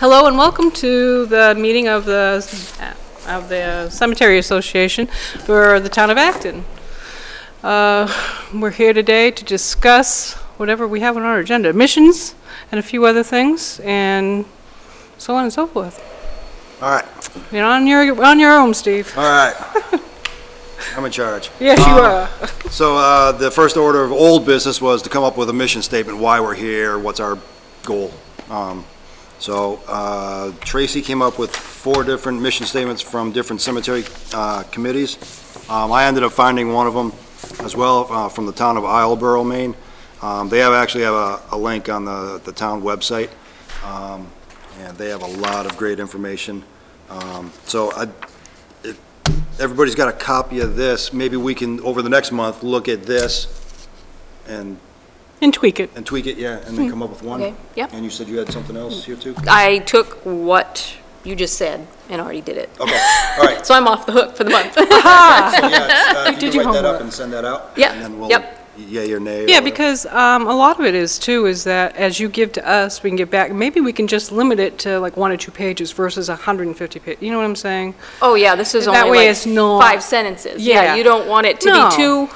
Hello and welcome to the meeting of the Cemetery Association for the town of Acton. We're here today to discuss whatever we have on our agenda, missions and a few other things, and so on and so forth. All right. You're on your own, Steve. All right. I'm in charge. Yes, you are. So the first order of old business was to come up with a mission statement, why we're here, what's our goal. Tracy came up with 4 different mission statements from different cemetery committees. I ended up finding one of them as well from the town of Islesboro, Maine. They actually have a link on the town website, and they have a lot of great information. If everybody's got a copy of this, maybe we can, over the next month, look at this and tweak it. And tweak it, yeah, and then come up with one. Okay, yep. And you said you had something else here too? I took what you just said and already did it. Okay, all right. So I'm off the hook for the month. So yeah, if you Did can your write that up homework. and send that out. Yep, And then we'll, yep. yay or nay. Yeah, or because a lot of it is that as you give to us, we can get back. Maybe we can just limit it to like 1 or 2 pages versus 150 pages. You know what I'm saying? Oh, yeah, this is That only way like it's not- 5 sentences. Yeah. Yeah, you don't want it to No. be too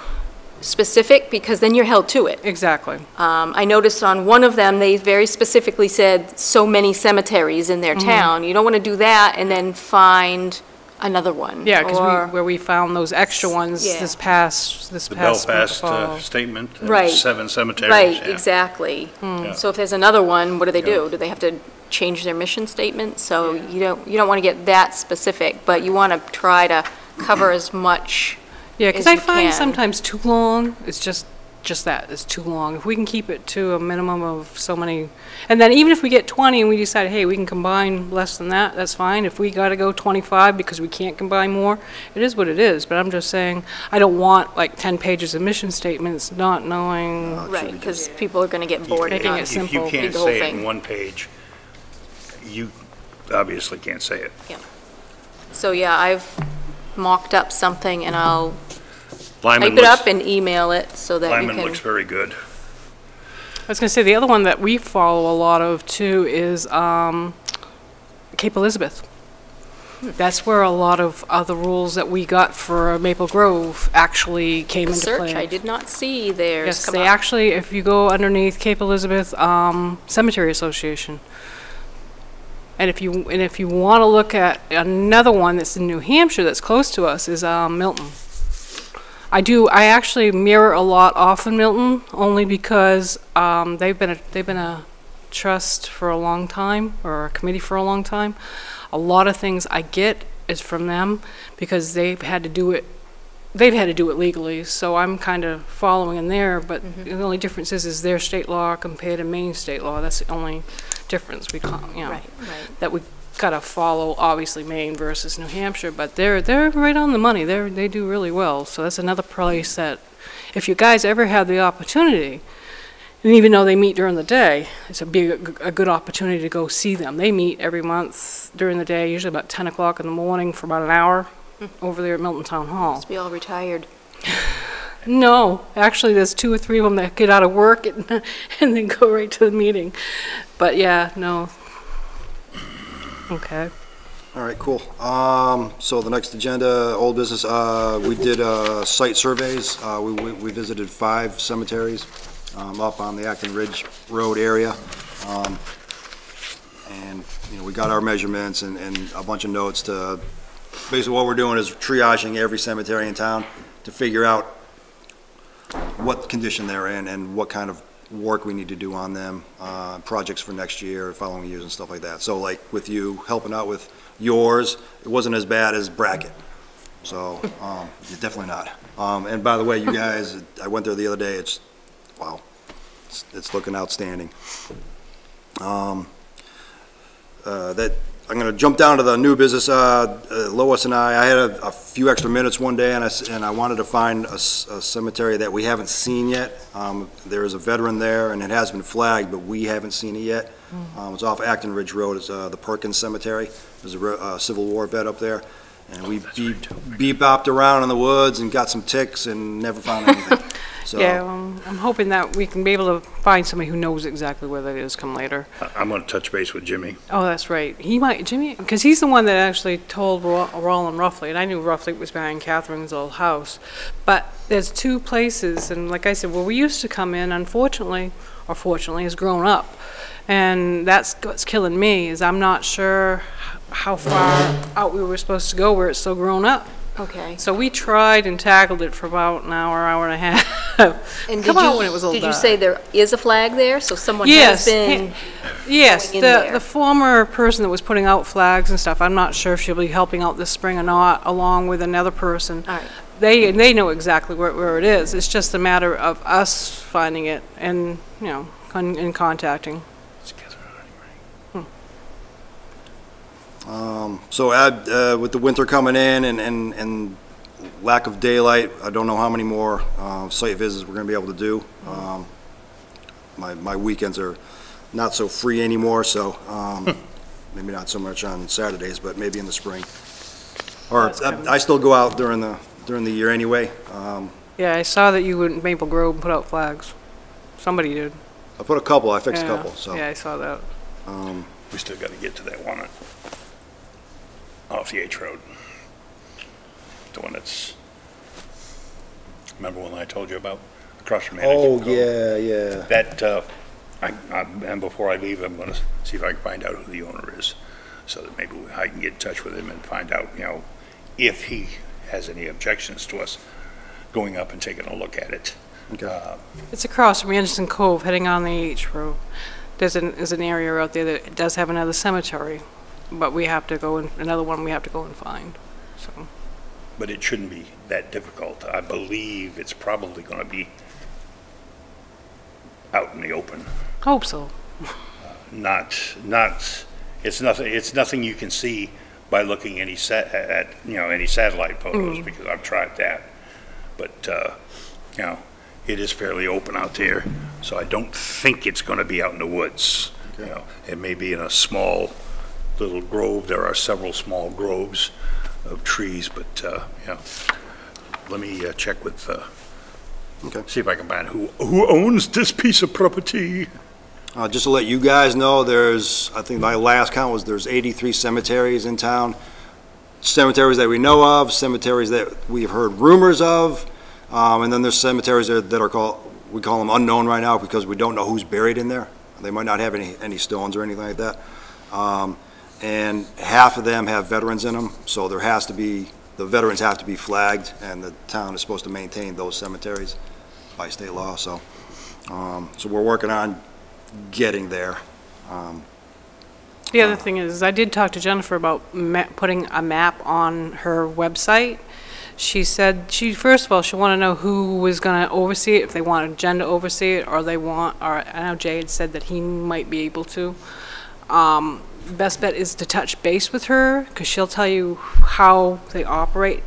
specific because then you're held to it. Exactly. I noticed on one of them, they very specifically said so many cemeteries in their town. You don't want to do that and then find another one. Yeah, because Or- where we found those extra ones Yeah. this past The fall. Belfast statement, Right. 7 cemeteries. Right, yeah. exactly. Yeah. So if there's another one, what do they Yeah. do? Do they have to change their mission statement? So you don't want to get that specific, but you want to try to cover as much. Yeah, because as I you find can. sometimes too long, it's just that, it's too long. If we can keep it to a minimum of so many, and then even if we get 20 and we decide, hey, we can combine less than that, that's fine. If we got to go 25 because we can't combine more, it is what it is. But I'm just saying, I don't want like 10 pages of mission statements, not knowing. Right, because people are going to get bored. Making and it not simple. If you read can't the whole say it thing. in 1 page, you obviously can't say it. So yeah, I've mocked up something and I'll Lyman type it looks- up and email it so that you Lyman can. looks very good. I was going to say, the other one that we follow a lot of too is Cape Elizabeth. That's where a lot of other rules that we got for Maple Grove actually came into Search, play. I did not see theirs Yes, come they up. actually, if you go underneath Cape Elizabeth Cemetery Association, and if you want to look at another one that's in New Hampshire that's close to us is Milton. I actually mirror a lot off in Milton only because they've been a trust for a long time, or a committee for a long time. A lot of things I get is from them because they've had to do it legally, so I'm kind of following in there, but the only difference is their state law compared to Maine state law. That's the only difference we Right. that we've got to follow, obviously Maine versus New Hampshire, but they're right on the money. They do really well, so that's another place that if you guys ever have the opportunity, and even though they meet during the day, it's a good opportunity to go see them. They meet every month during the day, usually about 10 o'clock in the morning for about an hour over there at Milton Town Hall. Must be all retired. No, actually there's 2 or 3 of them that get out of work and then go right to the meeting. But yeah, no. Okay. All right, cool. So the next agenda, old business, we did site surveys. We visited 5 cemeteries up on the Acton Ridge Road area. And, you know, we got our measurements and a bunch of notes to, basically what we're doing is triaging every cemetery in town to figure out what condition they're in and what kind of work we need to do on them, projects for next year, following years and stuff like that. So like with you helping out with yours, it wasn't as bad as Brackett. So, definitely not. And by the way, you guys, I went there the other day, it's, wow, it's looking outstanding. I'm going to jump down to the new business. Lois and I had a few extra minutes one day, and I wanted to find a cemetery that we haven't seen yet. There is a veteran there, and it has been flagged, but we haven't seen it yet. It's off Acton Ridge Road. It's the Perkins Cemetery. There's a Civil War vet up there, and we beep-bopped around in the woods and got some ticks and never found anything. So, Yeah, I'm hoping that we can be able to find somebody who knows exactly where that is come later. I'm gonna touch base with Jimmy. Oh, that's right. He might, Jimmy, because he's the one that actually told Roland roughly, and I knew roughly it was behind Catherine's old house. But there's two places, and like I said, where we used to come in, unfortunately, or fortunately, has grown up. And that's what's killing me, is I'm not sure how far out we were supposed to go where it's so grown up. Okay. So we tried and tackled it for about an hour and a half. And Come did out you- when it was all Did you dark. say there is a flag there? So someone Yes. has been, Yes, going in there. the former person that was putting out flags and stuff, I'm not sure if she'll be helping out this spring or not, along with another person. all right. They know exactly where it is. It's just a matter of us finding it and, you know, and contacting. So with the winter coming in and lack of daylight, I don't know how many more site visits we're gonna be able to do. My weekends are not so free anymore, so maybe not so much on Saturdays, but maybe in the spring. Or That's coming. I still go out during the year anyway. Yeah, I saw that you in Maple Grove put out flags. Somebody did. I put a couple, I fixed a Yeah. couple, so. Yeah, I saw that. We still gotta get to that one off the H Road. The one that's, remember one I told you about? Across from Oh, Manatee Cove? yeah. That, and before I leave, I'm gonna see if I can find out who the owner is, so that maybe I can get in touch with him and find out, you know, if he has any objections to us going up and taking a look at it. Okay. It's across from Anderson Cove, heading on the H Road. There's an area out there that does have another cemetery, but we have to go in, another one we have to go and find, so. But it shouldn't be that difficult. I believe it's probably gonna be out in the open. Hope so. It's nothing you can see by looking any any satellite photos, because I've tried that. But, you know, it is fairly open out there, so I don't think it's gonna be out in the woods. You know, it may be in a small little grove. There are several small groves of trees, but, you know, let me check with, Okay. see if I can find who owns this piece of property. Just to let you guys know, I think my last count was there's 83 cemeteries in town. Cemeteries that we know of, cemeteries that we've heard rumors of, and then there's cemeteries that are we call them unknown right now because we don't know who's buried in there. They might not have any stones or anything like that. And half of them have veterans in them, so the veterans have to be flagged, and the town is supposed to maintain those cemeteries by state law, so we're working on getting there. The other thing is, I did talk to Jennifer about putting a map on her website. She said, first of all, she wanted to know who was going to oversee it, if they wanted Jen to oversee it, or I know Jay had said that he might be able to. Best bet is to touch base with her, because she'll tell you how they operate,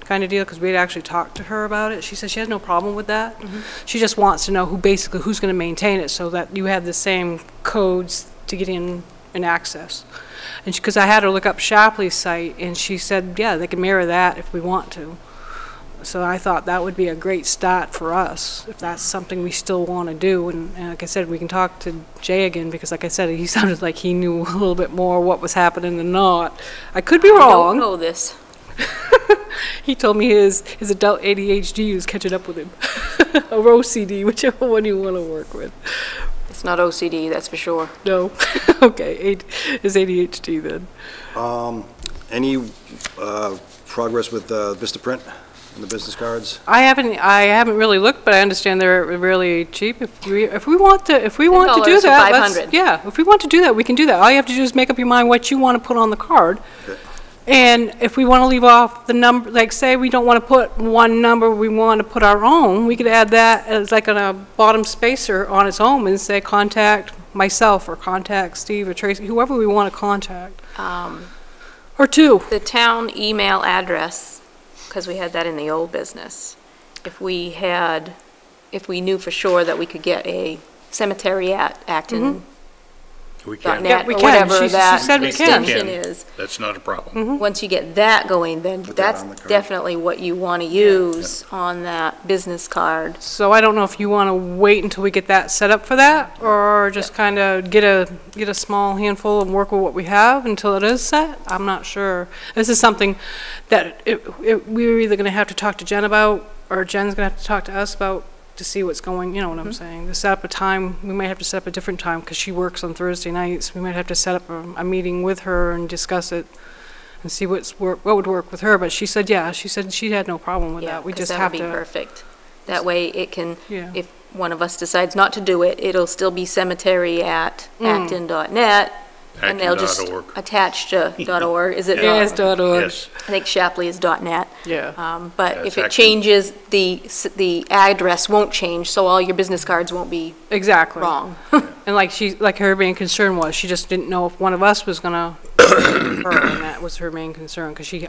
kind of deal, because we had actually talked to her about it. She said she has no problem with that. She just wants to know who's going to maintain it, so that you have the same codes to get in and access. And because I had her look up Shapley's site, and she said, yeah, they can mirror that if we want to. So I thought that would be a great start for us, if that's something we still want to do. And like I said, we can talk to Jay again, because like I said, he sounded like he knew a little bit more what was happening than not. I could be I don't wrong. know this. He told me his adult ADHD was catching up with him. Or OCD, whichever one you want to work with. It's not OCD, that's for sure. No. Okay, his ADHD then. Any progress with Vistaprint and the business cards? I haven't really looked, but I understand they're really cheap. If we want to do $10 for that, $500. yeah, if we want to do that, we can do that. All you have to do is make up your mind what you want to put on the card. Okay. And if we want to leave off the number, like say we don't want to put one number, we want to put our own, we could add that as like on a bottom spacer on its own and say contact myself or contact Steve or Tracy, whoever we want to contact. Or two. The town email address, because we had that in the old business, if we knew for sure that we could get a cemetery at Acton We can. Yeah, we or can. whatever She that said we can. extension is. That's not a problem. Once you get that going, then Put that that's on the card. definitely what you want to use on that business card. So I don't know if you want to wait until we get that set up for that, or just kind of get a small handful and work with what we have until it is set. I'm not sure. This is something that we're either going to have to talk to Jen about, or Jen's going to have to talk to us about to see what's going, you know what I'm saying? To set up a time, we might have to set up a different time because she works on Thursday nights. We might have to set up a meeting with her and discuss it and see what would work with her. But she said, yeah, she said she had no problem with Yeah, that. We 'cause just that have would be to. perfect. That way it can, Yeah. if one of us decides not to do it, it'll still be cemetery@acton.net, and they'll just Acton.org. attach to .org. Is it? Yeah, it's .org. Yes. I think Shapley is .net. Yeah. But Yeah, if it's it Acton. changes, the address won't change, so all your business cards won't be Exactly. wrong. And like her main concern was, she just didn't know if one of us was gonna, her, and that was her main concern, because she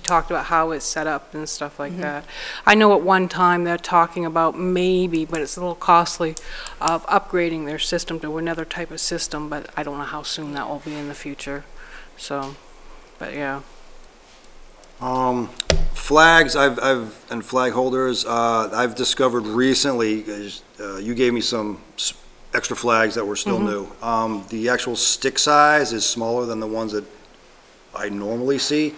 talked about how it's set up and stuff like that. I know at one time they're talking about maybe, but it's a little costly, of upgrading their system to another type of system, but I don't know how soon that will be in the future, so, but yeah. Flags, and flag holders, I've discovered recently, you gave me some extra flags that were still new. The actual stick size is smaller than the ones that I normally see.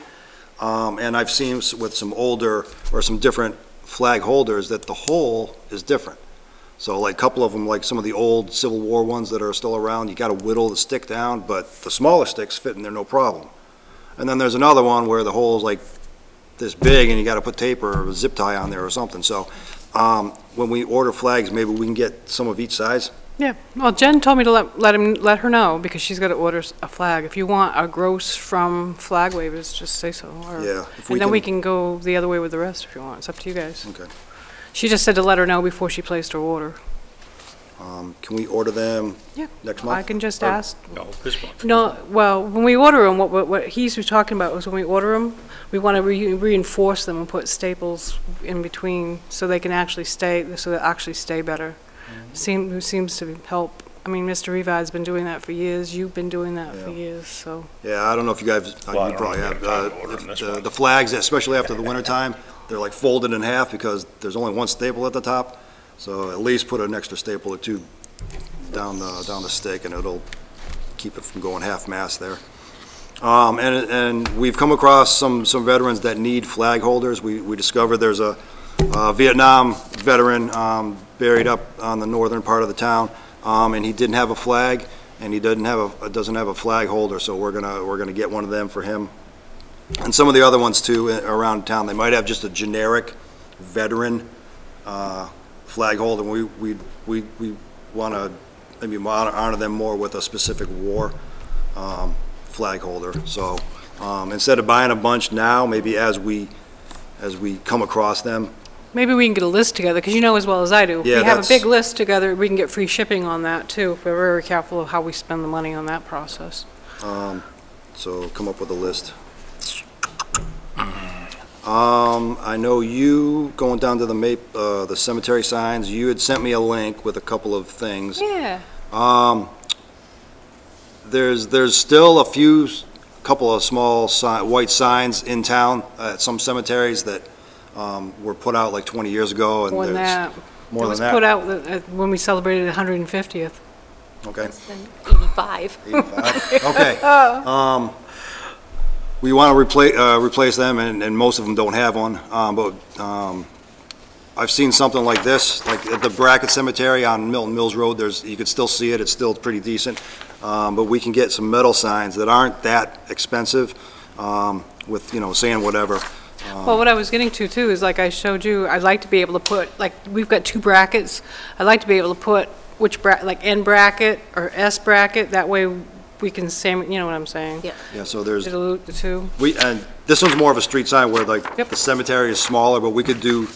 And I've seen with some older, or some different flag holders, that the hole is different. So like a couple of them, like some of the old Civil War ones that are still around, you gotta whittle the stick down, but the smaller sticks fit in there no problem. And then there's another one where the hole's like this big and you gotta put tape or a zip tie on there or something. So, when we order flags, maybe we can get some of each size. Yeah, well, Jen told me to let her know, because she's got to order a flag. If you want a gross from Flag Wavers, just say so. Yeah, if we And then we can- can go the other way with the rest if you want. It's up to you guys. Okay. She just said to let her know before she placed her order. Can we order them Yeah. next month? I can just Or- ask. No, this month. No, well, when we order them, what he's talking about was when we order them, we want to reinforce them and put staples in between so they can actually stay, so they actually stay better. Seems to help. I mean, Mr. Revide's been doing that for years. You've been doing that for Yeah. years, so. Yeah, I don't know if you guys, Well, I you don't probably know if have, we have time to order them this month. the flags, especially after the winter time, they're like folded in half because there's only one staple at the top. So at least put an extra staple or two down the stick, and it'll keep it from going half-mast there. And we've come across some veterans that need flag holders. We discovered there's a Vietnam veteran buried up on the northern part of the town, and he didn't have a flag, and he doesn't have a flag holder, so we're gonna get one of them for him. And some of the other ones too around town, they might have just a generic veteran flag holder. We want to maybe honor them more with a specific war flag holder. So instead of buying a bunch now, maybe as we come across them. Maybe we can get a list together, because you know as well as I do. If Yeah, we have a that's- big list together, we can get free shipping on that too, if we're very careful of how we spend the money on that process. So come up with a list. I know you, going down to the cemetery signs, you had sent me a link with a couple of things. Yeah. There's still a couple of small white signs in town at some cemeteries that were put out like 20 years ago. And More than there's that. more It was than that. put out when we celebrated the 150th. Okay. It's been 85. 85. Okay. We want to replace them, and most of them don't have one. But I've seen something like this, like at the Brackett Cemetery on Milton Mills Road. You can still see it. It's still pretty decent. But we can get some metal signs that aren't that expensive, with saying whatever. Well, what I was getting to too is, like I showed you, I'd like to be able to put, like, we've got 2 brackets. I'd like to be able to put which like N bracket or S bracket. That way we can say, you know what I'm saying? Yeah. Yeah. So there's Dilute the two. and this one's more of a street sign where like Yep. the cemetery is smaller, but we could do,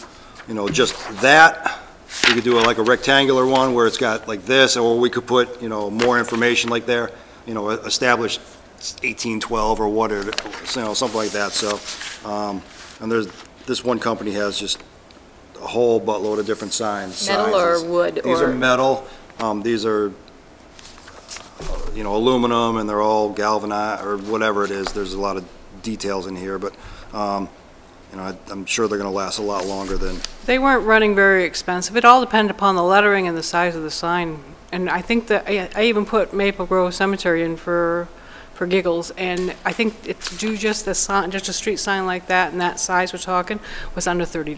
just that. We could do like a rectangular one where it's got like this, or we could put, more information like there, established 1812 or whatever, something like that. So, and this one company has just a whole buttload of different signs. Metal or sizes. wood These are or- metal. These are you know, aluminum and they're all galvanized or whatever it is. There's a lot of details in here, but, you know, I'm sure they're gonna last a lot longer than, They weren't running very expensive. It all depended upon the lettering and the size of the sign. And I think that, I even put Maple Grove Cemetery in for giggles, and I think it's do just a sign, just a street sign like that, and that size we're talking, was under $30.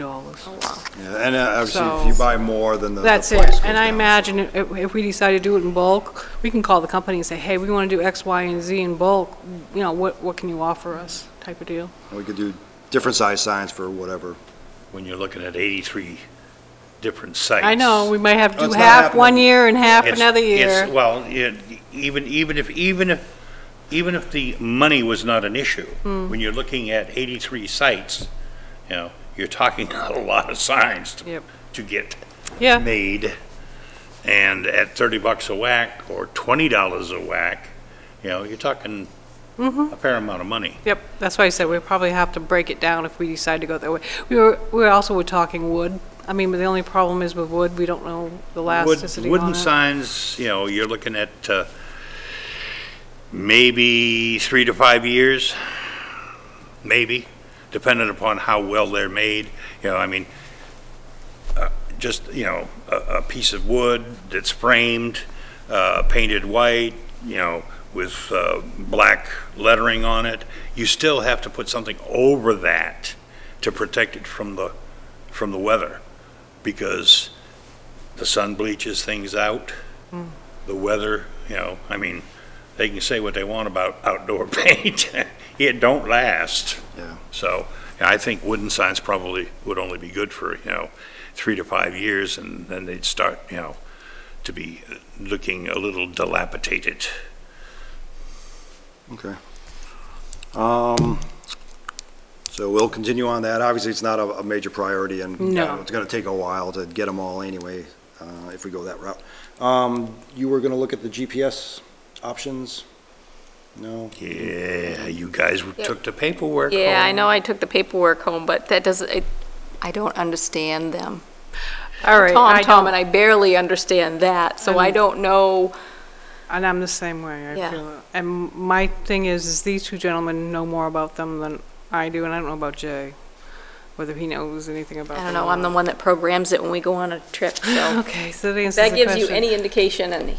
yeah, and obviously if So- you buy more, then the That's price it. goes And I down. imagine if we decide to do it in bulk, we can call the company and say, hey, we want to do X, Y, and Z in bulk. You know, what can you offer us, type of deal. We could do different size signs for whatever. When you're looking at 83 different sites. I know, we might have to Oh, do it's not half happening. one year and half It's- another it's- year. Well, even if the money was not an issue, Hmm. when you're looking at 83 sites, you know, you're talking a lot of signs Yep. to get Yeah, made. And at $30 a whack or $20 a whack, you know, you're talking Mm-hmm. a fair amount of money. yep. That's why I said we probably have to break it down if we decide to go that way. We also were talking wood. I mean, but the only problem is with wood, we don't know the elasticity on Wooden it. signs, you know, you're looking at maybe 3 to 5 years, maybe, depending upon how well they're made. You know, I mean, just, you know, a piece of wood that's framed, painted white, you know, with black lettering on it. You still have to put something over that to protect it from the weather, because the sun bleaches things out. The weather, you know, I mean, they can say what they want about outdoor paint. It don't last. Yeah. So I think wooden signs probably would only be good for, you know, 3 to 5 years, and then they'd start, you know, to be looking a little dilapidated. Okay. So we'll continue on that. Obviously, it's not a major priority, and No. it's gonna take a while to get them all anyway, if we go that route. You were gonna look at the GPS options? No? Yeah, you guys Yep. took the paperwork Yeah, I home. know I took the paperwork home, but that doesn't, I don't understand them. All right, I Tom, don't, and I barely understand that, so I And- don't know. and I'm the same way, I Yeah. feel it. And my thing is these two gentlemen know more about them than I do, and I don't know about Jay, whether he knows anything about I them. don't know, or I'm the not. one that programs it when we go on a trip, so. Okay, so that answers That the gives you question. any indication, and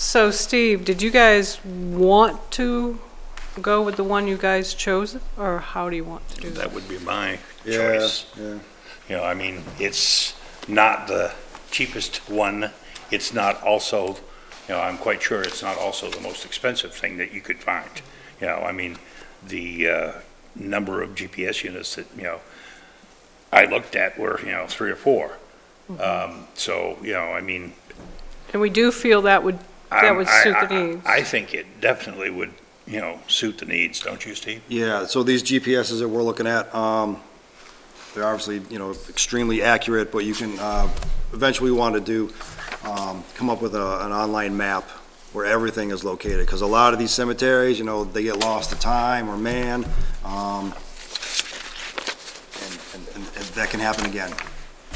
So Steve, did you guys want to go with the one you guys chose, or how do you want to do that? That would be my Yeah, choice. yeah. You know, I mean, it's not the cheapest one. It's not also, you know, I'm quite sure it's not also the most expensive thing that you could find. You know, I mean, the number of GPS units that, you know, I looked at were, you know, 3 or 4. So, you know, I mean. And we do feel that would suit the needs. I think it definitely would, you know, suit the needs, don't you, Steve? Yeah, so these GPSs that we're looking at, they're obviously, you know, extremely accurate, but you can, eventually want to do, come up with an online map where everything is located, because a lot of these cemeteries, you know, they get lost to time or man, and that can happen again.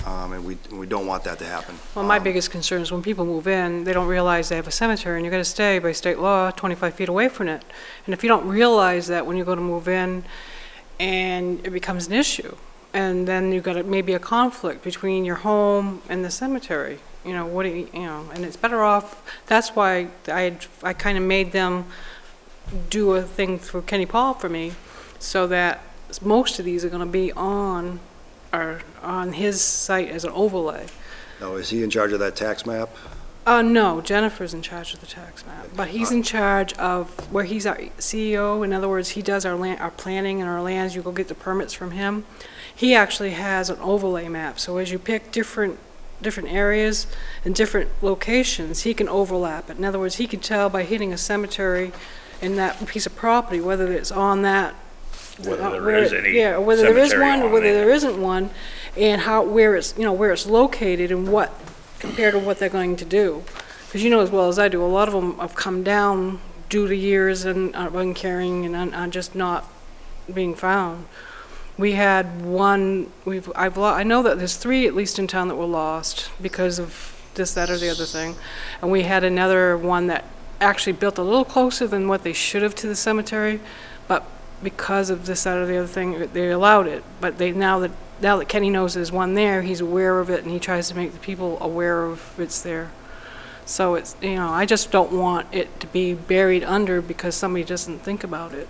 And we don't want that to happen. Well, my biggest concern is when people move in, they don't realize they have a cemetery, and you're gonna stay by state law 25 feet away from it. And if you don't realize that when you go to move in, and it becomes an issue, and then you've got maybe a conflict between your home and the cemetery, you know, what do you know, and it's better off, that's why I kind of made them do a thing through Kenny Paul for me, so that most of these are gonna be on his site as an overlay. Now, is he in charge of that tax map? No, Jennifer's in charge of the tax map, but he's in charge of, where he's our CEO, in other words, he does our land, our planning and our lands, you go get the permits from him. He actually has an overlay map, so as you pick different areas and different locations, he can overlap it. In other words, he can tell by hitting a cemetery in that piece of property, whether it's on that. Whether there is any Yeah, or whether there is cemetery one, or on whether there. there isn't one, and where it's, you know, where it's located and what, compared to what they're going to do. Because you know as well as I do, a lot of them have come down due to years and uncaring and are just not being found. We had one, I know that there's 3 at least in town that were lost because of this, that, or the other thing. And we had another one that actually built a little closer than what they should have to the cemetery, but because of this, that, or the other thing, they allowed it. But now that Kenny knows there's one there, he's aware of it, and he tries to make the people aware of it's there. So it's, I just don't want it to be buried under because somebody doesn't think about it.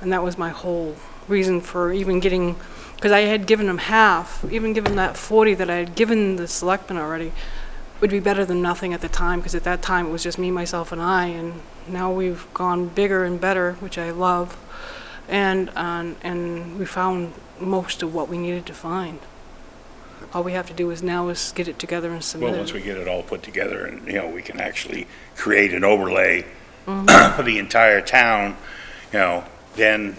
And that was my whole reason for even getting, because I had given them half, even given that 40 that I had given the selectmen already, would be better than nothing at the time, because at that time it was just me, myself, and I, and now we've gone bigger and better, which I love, and we found most of what we needed to find. All we have to do is get it together and submit it. Well, once we get it all put together and, we can actually create an overlay for the entire town, then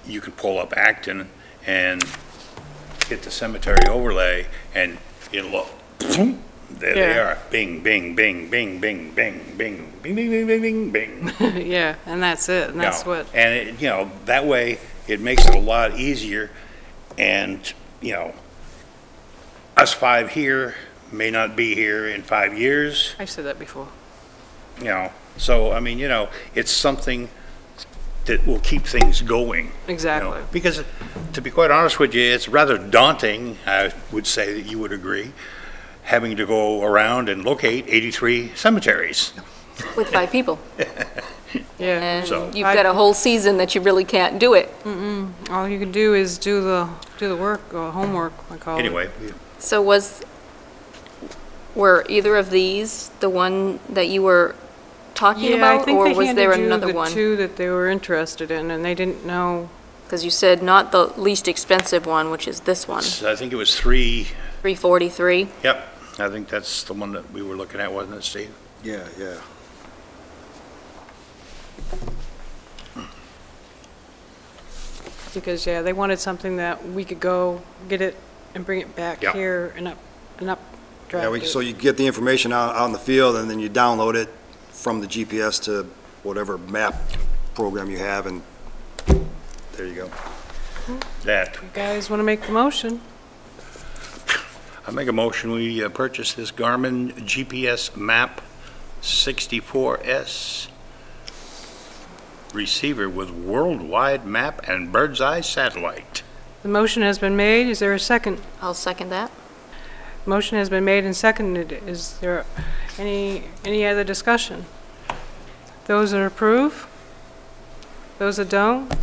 you can pull up Acton and hit the cemetery overlay, and it'll, there they are, bing, bing, bing, bing, bing, bing, bing, bing, bing, bing, bing, bing. Yeah, and that's it, and that's what. And, that way, it makes it a lot easier, and, us 5 here may not be here in 5 years, I've said that before. so, I mean, it's something that will keep things going. Exactly. Because, to be quite honest with you, it's rather daunting, I would say that you would agree, having to go around and locate 83 cemeteries. With 5 people. Yeah. And So- you've got a whole season that you really can't do it. All you can do is do the work, or homework, I call it. Anyway, So were either of these the one that you were talking Yeah, about? I think or they was there handed you another the one? 2 that they were interested in, and they didn't know. Because you said not the least expensive one, which is this one, I think it was 3, 343. yep, I think that's the one that we were looking at, wasn't it, Steve? Yeah, yeah. Because, yeah, they wanted something that we could go get it and bring it back Yeah. here and Yeah, updraft so it. you get the information out in the field, and then you download it from the GPS to whatever map program you have, and there you go. That, You guys want to make the motion? I make a motion, we purchase this Garmin GPS Map 64S receiver with worldwide map and bird's eye satellite. The motion has been made. Is there a second? I'll second that. Motion has been made and seconded. Is there any other discussion? Those that approve? Those that don't?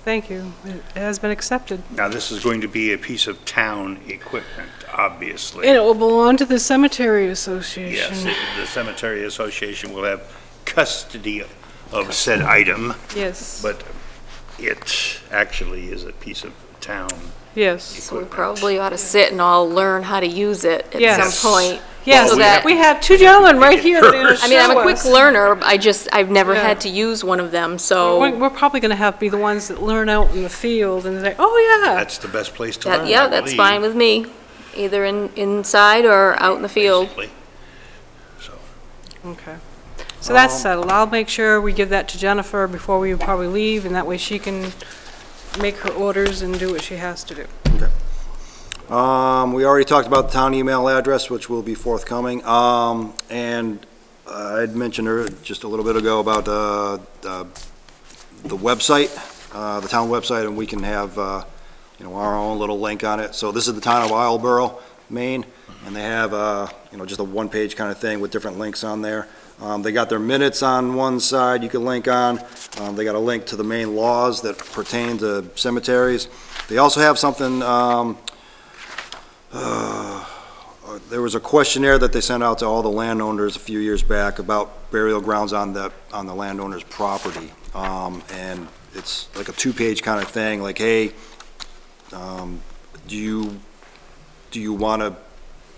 Thank you. It has been accepted. Now, this is going to be a piece of town equipment, obviously. And it will belong to the Cemetery Association. Yes, the Cemetery Association will have custody of said item, Yes. but it actually is a piece of town. Yes. So we equipment. probably ought to sit and all learn how to use it at Yes. some point. Yes, So that- we have 2 gentlemen right here that are going to I mean, I'm a quick us. learner, I've never Yeah. had to use one of them, so. We're probably going to be the ones that learn out in the field and say, oh, yeah. That's the best place to learn, Yeah, I that's believe, fine with me, either inside or out in the field. basically. So, Okay. So that's settled. I'll make sure we give that to Jennifer before we probably leave, and that way she can make her orders and do what she has to do. We already talked about the town email address, which will be forthcoming. And I'd mentioned just a little bit ago about the website, the town website, and we can have, our own little link on it. So this is the town of Islesboro, Maine, and they have, just a one-page kind of thing with different links on there. They got their minutes on one side you can link on. They got a link to the main laws that pertain to cemeteries. They also have something, there was a questionnaire that they sent out to all the landowners a few years back about burial grounds on the landowner's property. And it's like a 2-page kind of thing, like, hey, do you want to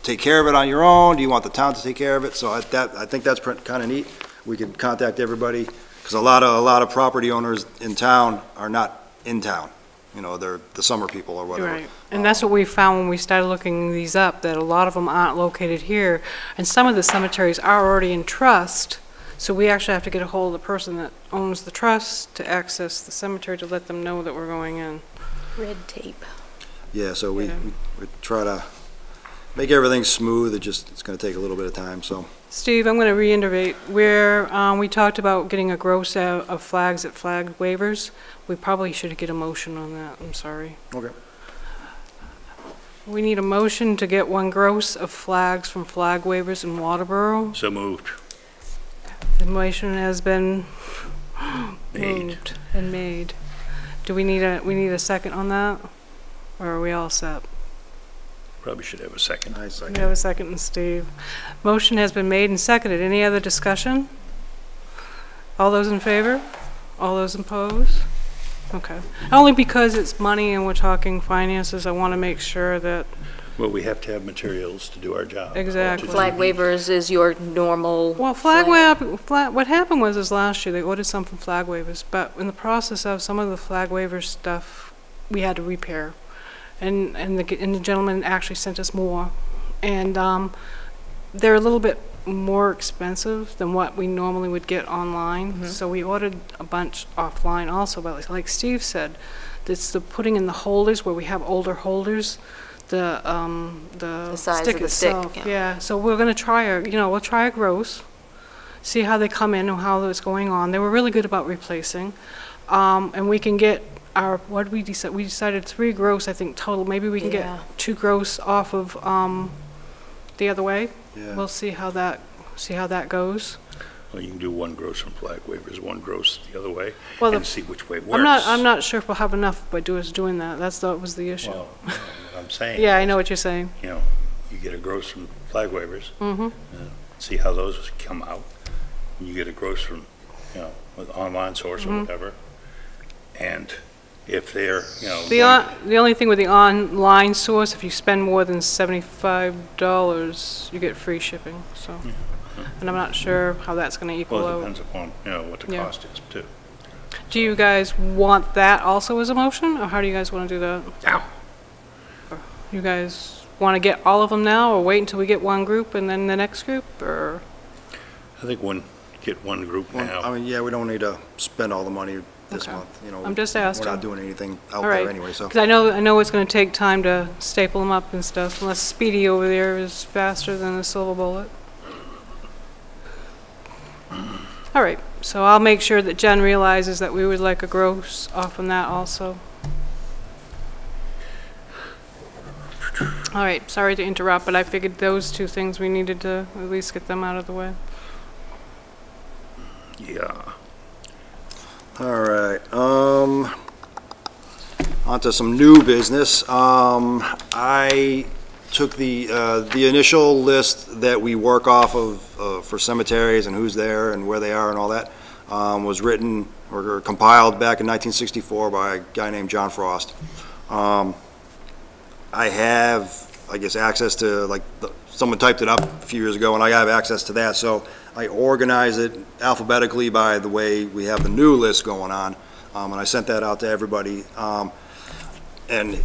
take care of it on your own? Do you want the town to take care of it? So I think that's kind of neat. We can contact everybody, because a lot of property owners in town are not in town. They're the summer people or whatever. Right. And that's what we found when we started looking these up, that a lot of them aren't located here. And some of the cemeteries are already in trust, so we actually have to get a hold of the person that owns the trust to access the cemetery to let them know that we're going in. Red tape. Yeah, so Yeah. we try to make everything smooth. It's going to take a little bit of time, so. Steve, I'm going to reiterate, where we talked about getting a gross of flags at flag waivers. We probably should get a motion on that, I'm sorry. Okay. We need a motion to get one gross of flags from flag waivers in Waterboro. So moved. The motion has been Made. moved and made. Do we need a second on that? Or are we all set? Probably should have a second. I second. We have a second, and Steve. Motion has been made and seconded. Any other discussion? All those in favor? All those opposed? Okay. Only because it's money and we're talking finances, I want to make sure that, Well, we have to have materials to do our job. Exactly. To Flag do- waivers is your normal. well, what happened was last year, they ordered some from flag waivers, but in the process of some of the flag waiver stuff, we had to repair. And the gentleman actually sent us more. And they're a little bit more expensive than what we normally would get online. So we ordered a bunch offline also, but like Steve said, it's the putting in the holders where we have older holders, the size stick of the stick, itself. yeah. Yeah, so we're gonna try we'll try a gross, see how they come in and how it's going on. They were really good about replacing. And we can get what did we decide? We decided 3 gross, I think, total. Maybe we can Yeah. get 2 gross off of the other way. Yeah. We'll see how that goes. Well, you can do 1 gross from flag waivers, 1 gross the other way, Well, and see which way it works. I'm not sure if we'll have enough by doing that. That was the issue. Well, what I'm saying. Yeah, I is, know what you're saying. You know, you get a gross from flag waivers. Mm-hmm. See how those come out. And you get a gross from, with online source Mm-hmm. or whatever. And if they're, The only thing with the online source, if you spend more than $75, you get free shipping. So, and I'm not sure how that's going to equal well, it out. depends upon, what the Yeah. cost is too. Do you guys want that also as a motion, or how do you guys want to do that? Ow. You guys want to get all of them now, or wait until we get one group and then the next group, or? I think get one group now. I mean, yeah, we don't need to spend all the money this Okay. month, I'm just asking. We're not doing anything out All there right. anyway, so. Because I know it's going to take time to staple them up and stuff, unless Speedy over there is faster than a silver bullet. All right, so I'll make sure that Jen realizes that we would like a gross off on that also. All right, sorry to interrupt, but I figured those 2 things, we needed to at least get them out of the way. Yeah. All right, onto some new business. I took the initial list that we work off of for cemeteries and who's there and where they are and all that, was written or compiled back in 1964 by a guy named John Frost. I have, I guess, access to, someone typed it up a few years ago, and I have access to that, so I organize it alphabetically by the way we have the new list going on, and I sent that out to everybody. And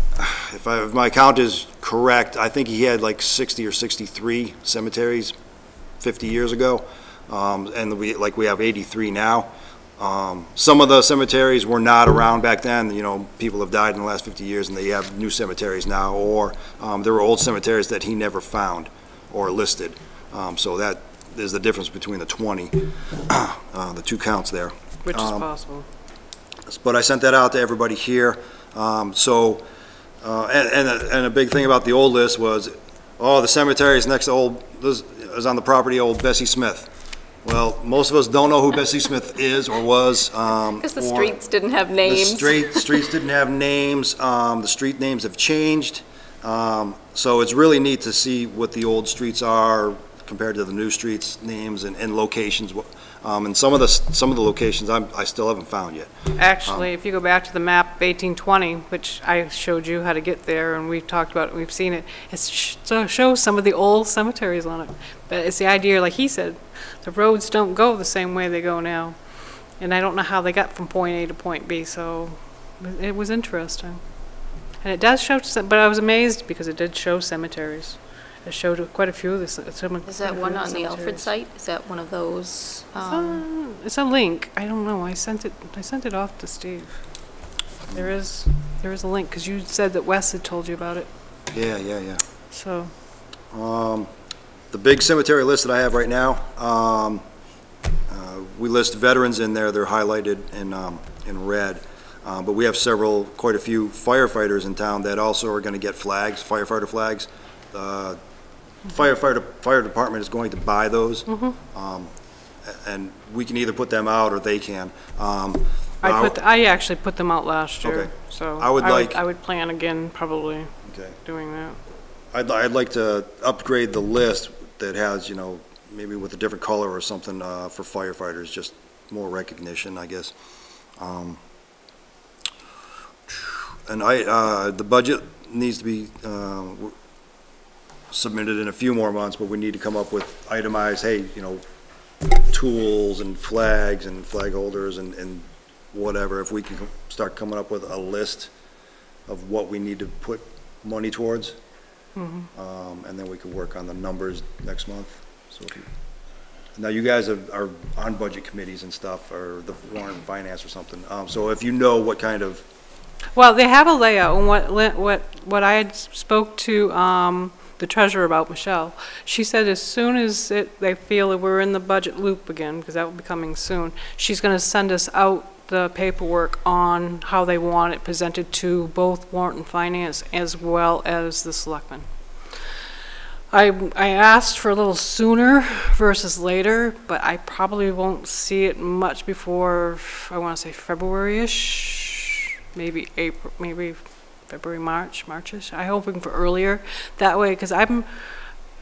if my count is correct, I think he had 60 or 63 cemeteries 50 years ago, and we have 83 now. Some of the cemeteries were not around back then. People have died in the last 50 years and they have new cemeteries now, or there were old cemeteries that he never found or listed. So that is the difference between the 20, the 2 counts there. Which is possible. But I sent that out to everybody here. And a big thing about the old list was, the cemetery is next to is on the property of old Bessie Smith. Well, most of us don't know who Bessie Smith is or was. Because the streets didn't have names. The streets didn't have names. The street names have changed. So it's really neat to see what the old streets are compared to the new streets names and locations. And some of the locations I still haven't found yet. Actually, if you go back to the map 1820, which I showed you how to get there, and we've talked about it, we've seen it, it shows some of the old cemeteries on it. But it's the idea, like he said, the roads don't go the same way they go now. And I don't know how they got from point A to point B, so it was interesting. And it does show, but I was amazed because it did show cemeteries. It showed quite a few of the cemeteries. Is that one on the Alfred site? Is that one of those? It's a link. I don't know. I sent it off to Steve. There is a link because you said that Wes had told you about it. Yeah. So. the big cemetery list that I have right now, we list veterans in there, they're highlighted in red. But we have quite a few firefighters in town that also are gonna get flags, firefighter flags. The fire department is going to buy those. And we can either put them out or they can. I actually put them out last year, Okay. so I would plan again, probably Okay. doing that. I'd like to upgrade the list that has, you know, maybe with a different color or something, for firefighters, just more recognition, I guess. And the budget needs to be, submitted in a few more months, but we need to come up with itemized, hey, you know, tools and flags and flag holders and whatever, if we can start coming up with a list of what we need to put money towards. And then we can work on the numbers next month. So now you guys are on budget committees and stuff, or the Warren Finance or something. So if you know what kind of, Well, they have a layout, and what I had spoke to the treasurer about, Michelle, she said as soon as they feel that we're in the budget loop again, because that will be coming soon, she's going to send us out the paperwork on how they want it presented to both warrant and finance as well as the selectmen. I asked for a little sooner versus later, but I probably won't see it much before, I want to say February-ish, maybe April, maybe February, March-ish. I'm hoping for earlier. That way, because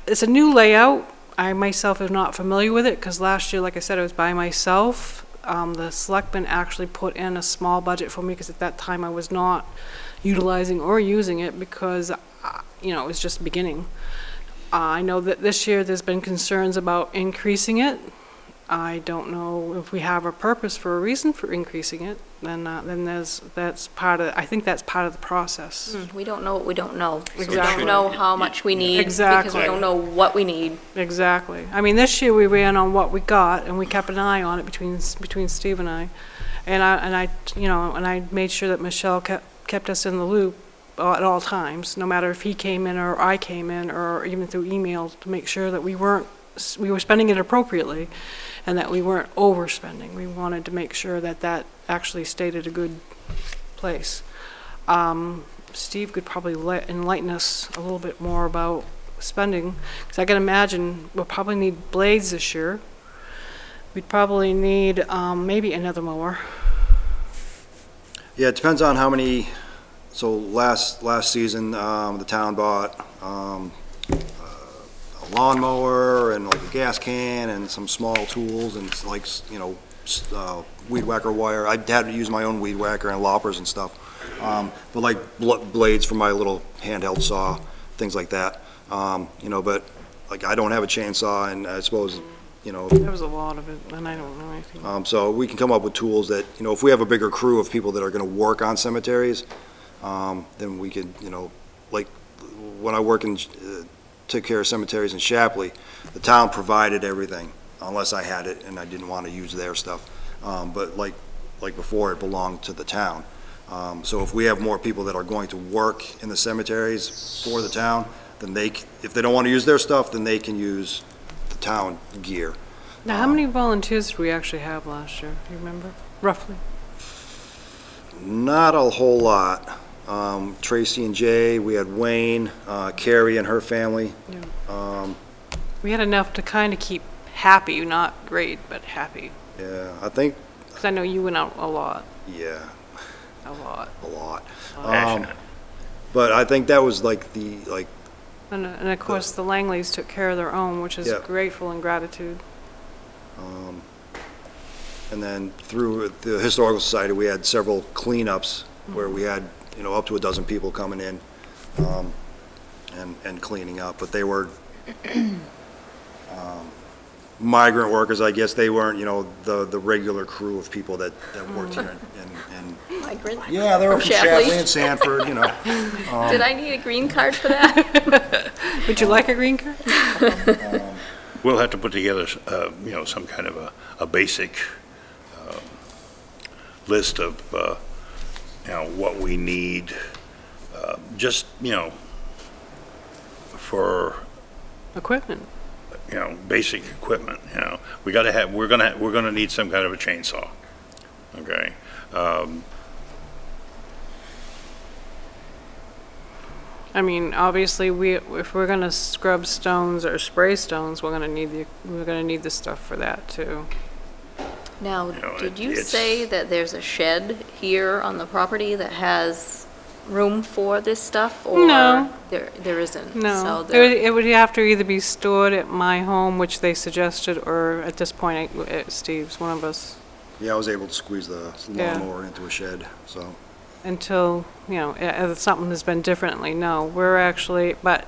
it's a new layout. I myself am not familiar with it, because last year, like I said, I was by myself. The selectmen actually put in a small budget for me, because at that time I was not utilizing or using it, because, you know, it was just beginning. I know that this year there's been concerns about increasing it. I don't know if we have a purpose for a reason for increasing it. Then that's part of. I think that's part of the process. We don't know what we don't know. Exactly. We don't know how much we need. Exactly. Because we don't know what we need. Exactly. I mean, this year we ran on what we got, and we kept an eye on it between Steve and I, and I made sure that Michelle kept us in the loop at all times, no matter if he came in or I came in, or even through email, to make sure that we were spending it appropriately, and that we weren't overspending. We wanted to make sure that actually stayed at a good place. Steve could probably enlighten us a little bit more about spending, because I can imagine we'll probably need blades this year. We'd probably need maybe another mower. yeah, it depends on how many. So last season, the town bought a lawnmower and like a gas can and some small tools and like, you know, weed whacker wire. I had to use my own weed whacker and loppers and stuff. But like blades for my little handheld saw, things like that. You know, but like I don't have a chainsaw, and I suppose, you know. There was a lot of it, and I don't know anything. So we can come up with tools that, you know, if we have a bigger crew of people that are gonna work on cemeteries, then we could, you know, like when I took care of cemeteries in Shapley, the town provided everything, unless I had it and I didn't want to use their stuff. But like before, it belonged to the town. So if we have more people that are going to work in the cemeteries for the town, then if they don't want to use their stuff, then they can use the town gear. Now, how many volunteers did we actually have last year? Do you remember, roughly? Not a whole lot. Tracy and Jay, we had Wayne, Carrie and her family. We had enough to kind of keep happy, not great, but happy. Yeah, I think, Because I know you went out a lot. yeah, A lot. a lot. Passionate. But I think that was like And of course, the Langleys took care of their own, which is Yeah. grateful and gratitude. and then through the Historical Society, we had several cleanups where we had, you know, up to a dozen people coming in, and cleaning up, but they were, migrant workers, I guess. They weren't, you know, the regular crew of people that worked here and Migrant. yeah, they were from Shapley. Shapley and Sanford, you know. Did I need a green card for that? Would you like a green card? We'll have to put together, you know, some kind of a basic list of, you know, what we need, just, you know, for, Equipment. basic equipment, We gotta have, we're gonna need some kind of a chainsaw, okay? I mean, obviously, if we're gonna scrub stones or spray stones, we're gonna need the stuff for that too. Now, know, did you it's- say that there's a shed here on the property that has room for this stuff? No. Or there isn't? No, So it would have to either be stored at my home, which they suggested, or at this point at Steve's, one of us, Yeah, I was able to squeeze the Yeah. lawnmower into a shed, so. until, if something has been differently. No, we're actually, but,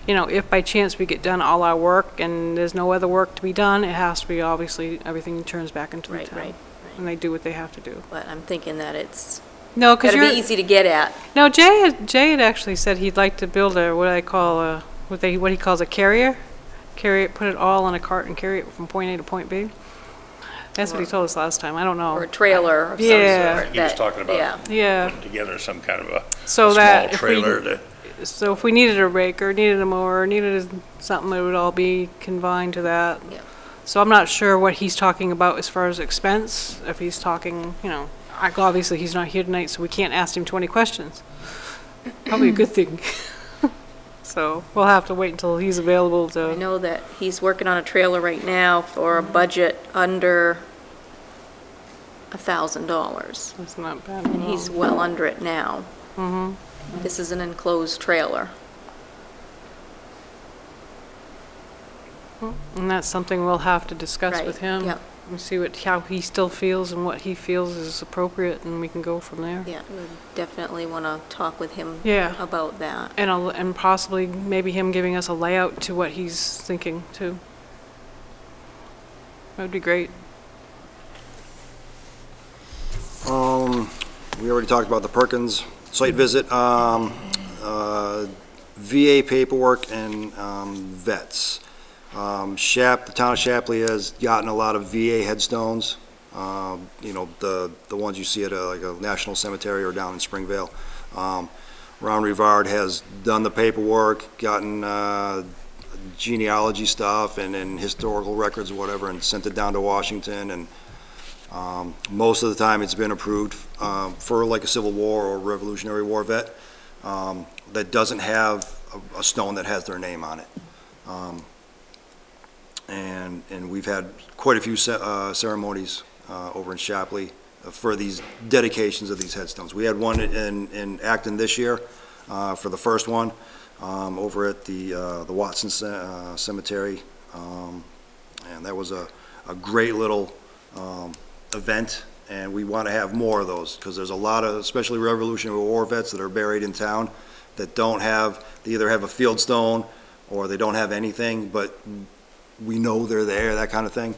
if by chance we get done all our work and there's no other work to be done, it has to be, obviously, everything turns back into the Right, town. right, And they do what they have to do. But I'm thinking that it's No, because gotta be easy to get at. No, Jay had actually said he'd like to build what he calls a carrier. Carry it, put it all on a cart and carry it from point A to point B. That's what he told us last time. I don't know. Or a trailer of some Yeah. sort. He was that- talking about- Yeah, Yeah, Putting together some kind of a so small that if trailer to, so if we needed a rake or needed a mower, or needed something, it would all be confined to that. Yeah. So I'm not sure what he's talking about as far as expense, if he's talking, obviously he's not here tonight, so we can't ask him 20 questions. Probably a good thing. So we'll have to wait until he's available I to, know that he's working on a trailer right now for a budget under $1,000, it's not bad. and he's well under it now. This is an enclosed trailer. And that's something we'll have to discuss Right, with him. yep. And see how he still feels and what he feels is appropriate, and we can go from there. Yeah, we definitely want to talk with him Yeah. about that. And possibly maybe him giving us a layout to what he's thinking too. That would be great. We already talked about the Perkins site visit, VA paperwork and vets. The town of Shapley has gotten a lot of VA headstones, the ones you see at like a national cemetery or down in Springvale. Ron Rivard has done the paperwork, gotten genealogy stuff and historical records or whatever, and sent it down to Washington, and most of the time it's been approved for like a Civil War or Revolutionary War vet that doesn't have a stone that has their name on it. And we've had quite a few ceremonies over in Shapley for these dedications of these headstones. We had one in Acton this year for the first one over at the Watson Cemetery, and that was a great little event, and we want to have more of those because there's a lot of, especially Revolutionary War vets that are buried in town that don't have, they either have a field stone or they don't have anything, but we know they're there, that kind of thing.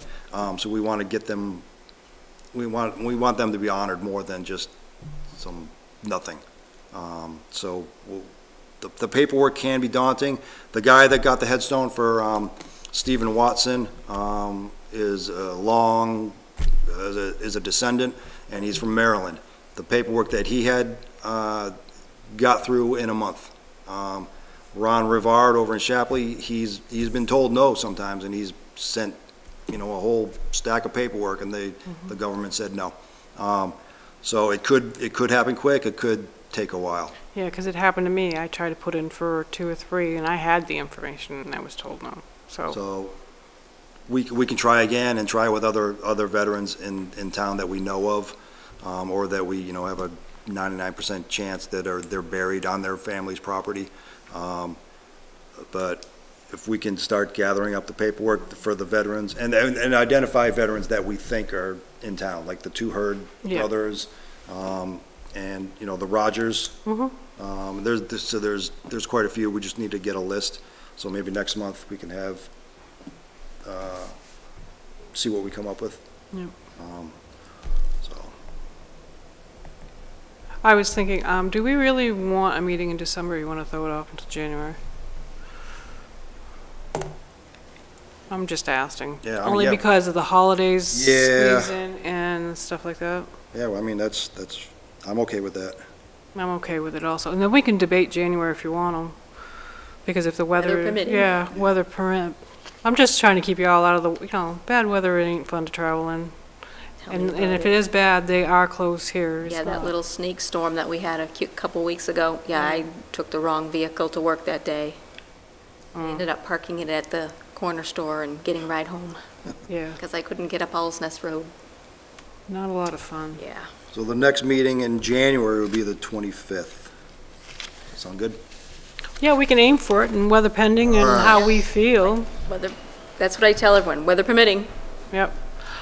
So we want to get them, we want them to be honored more than just some nothing. The paperwork can be daunting. The guy that got the headstone for Stephen Watson is a descendant, and he's from Maryland. The paperwork that he had got through in a month. Ron Rivard over in Shapley, he's been told no sometimes, and he's sent, a whole stack of paperwork, and the government said no. So it could happen quick, it could take a while. Yeah, because it happened to me. I tried to put in for 2 or 3, and I had the information, and I was told no. So we can try again and try with other veterans in town that we know of, or that we, have a 99% chance that they're buried on their family's property. But if we can start gathering up the paperwork for the veterans and identify veterans that we think are in town, like the two Hurd brothers, and, the Rogers. There's quite a few. We just need to get a list. So maybe next month we can have, see what we come up with. Yep. So. I was thinking, do we really want a meeting in December, or you want to throw it off until January? I'm just asking. Yeah, I mean, Only yeah. because of the holidays Yeah. season and stuff like that. Yeah, well, I mean, that's, I'm okay with that. I'm okay with it also. And then we can debate January if you want to. Because if the weather, permitting. yeah, weather permit. I'm just trying to keep you all out of the, bad weather, it ain't fun to travel in. Tell me And about if it is bad, they are closed here. It's Yeah, that not- little snake storm that we had a couple weeks ago, yeah, I took the wrong vehicle to work that day. I ended up parking it at the corner store and getting a ride home, Yeah, because I couldn't get up Owl's Nest Road. not a lot of fun. Yeah. So the next meeting in January will be the 25th. Sound good? Yeah, we can aim for it, and weather pending and Alright. how we feel. Weather, that's what I tell everyone, weather permitting. Yep.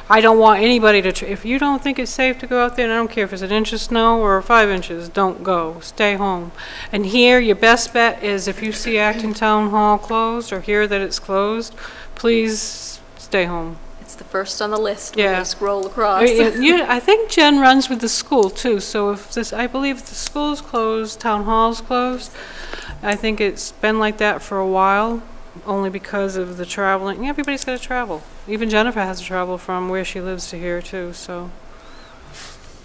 I don't want anybody to, if you don't think it's safe to go out there, and I don't care if it's an inch of snow or 5 inches, don't go. Stay home. And here, your best bet is if you see Acton Town Hall closed or hear that it's closed, please stay home. It's the first on the list when Yeah. you scroll across. I think Jen runs with the school too, so if this, I believe if the school's closed, Town Hall's closed. I think it's been like that for a while, only because of the traveling. Everybody's got to travel. Even Jennifer has to travel from where she lives to here too, so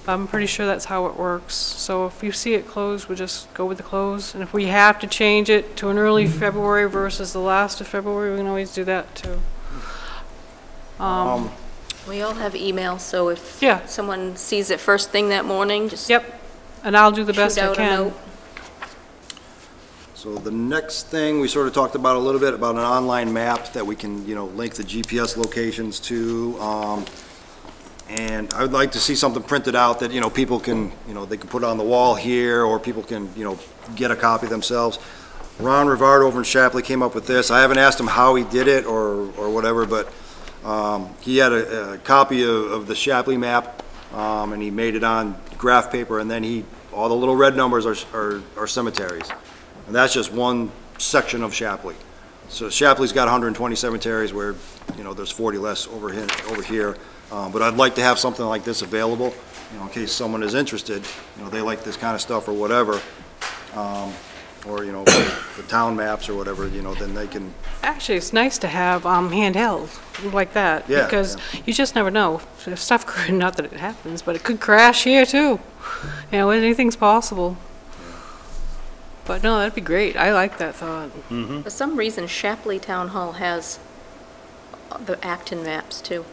I'm pretty sure that's how it works. So if you see it closed, we'll just go with the close. And if we have to change it to an early February versus the last of February, we can always do that too. We all have email, so if Yeah. someone sees it first thing that morning, just Yep, and I'll do the best shoot I out a can. note. So the next thing, we sort of talked about a little bit, about an online map that we can, link the GPS locations to. And I would like to see something printed out that, people can, they can put on the wall here, or people can, get a copy themselves. Ron Rivard over in Shapley came up with this. I haven't asked him how he did it or whatever, but he had a copy of the Shapley map, and he made it on graph paper, and then all the little red numbers are cemeteries. And that's just one section of Shapley. So Shapley's got 120 cemeteries where, there's 40 less over here. But I'd like to have something like this available, in case someone is interested, they like this kind of stuff or whatever. Or, the town maps or whatever, then they can, Actually, it's nice to have handheld like that, Yeah, because you just never know. If stuff could, not that it happens, but it could crash here too. Anything's possible. But no, that'd be great. I like that thought. For some reason, Shapley Town Hall has the Acton maps too. They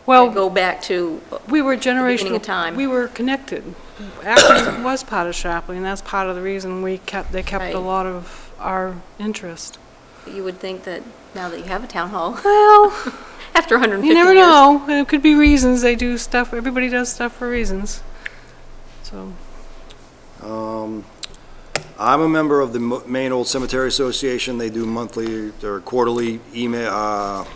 Well, go back to, we were beginning generational. of time. We were connected. Acton was part of Shapley, and that's part of the reason they kept Right. a lot of our interest. you would think that now that you have a town hall, Well, after 150 you years. never know. It could be reasons. They do stuff. Everybody does stuff for reasons. So. I'm a member of the Maine Old Cemetery Association. They do monthly or quarterly email,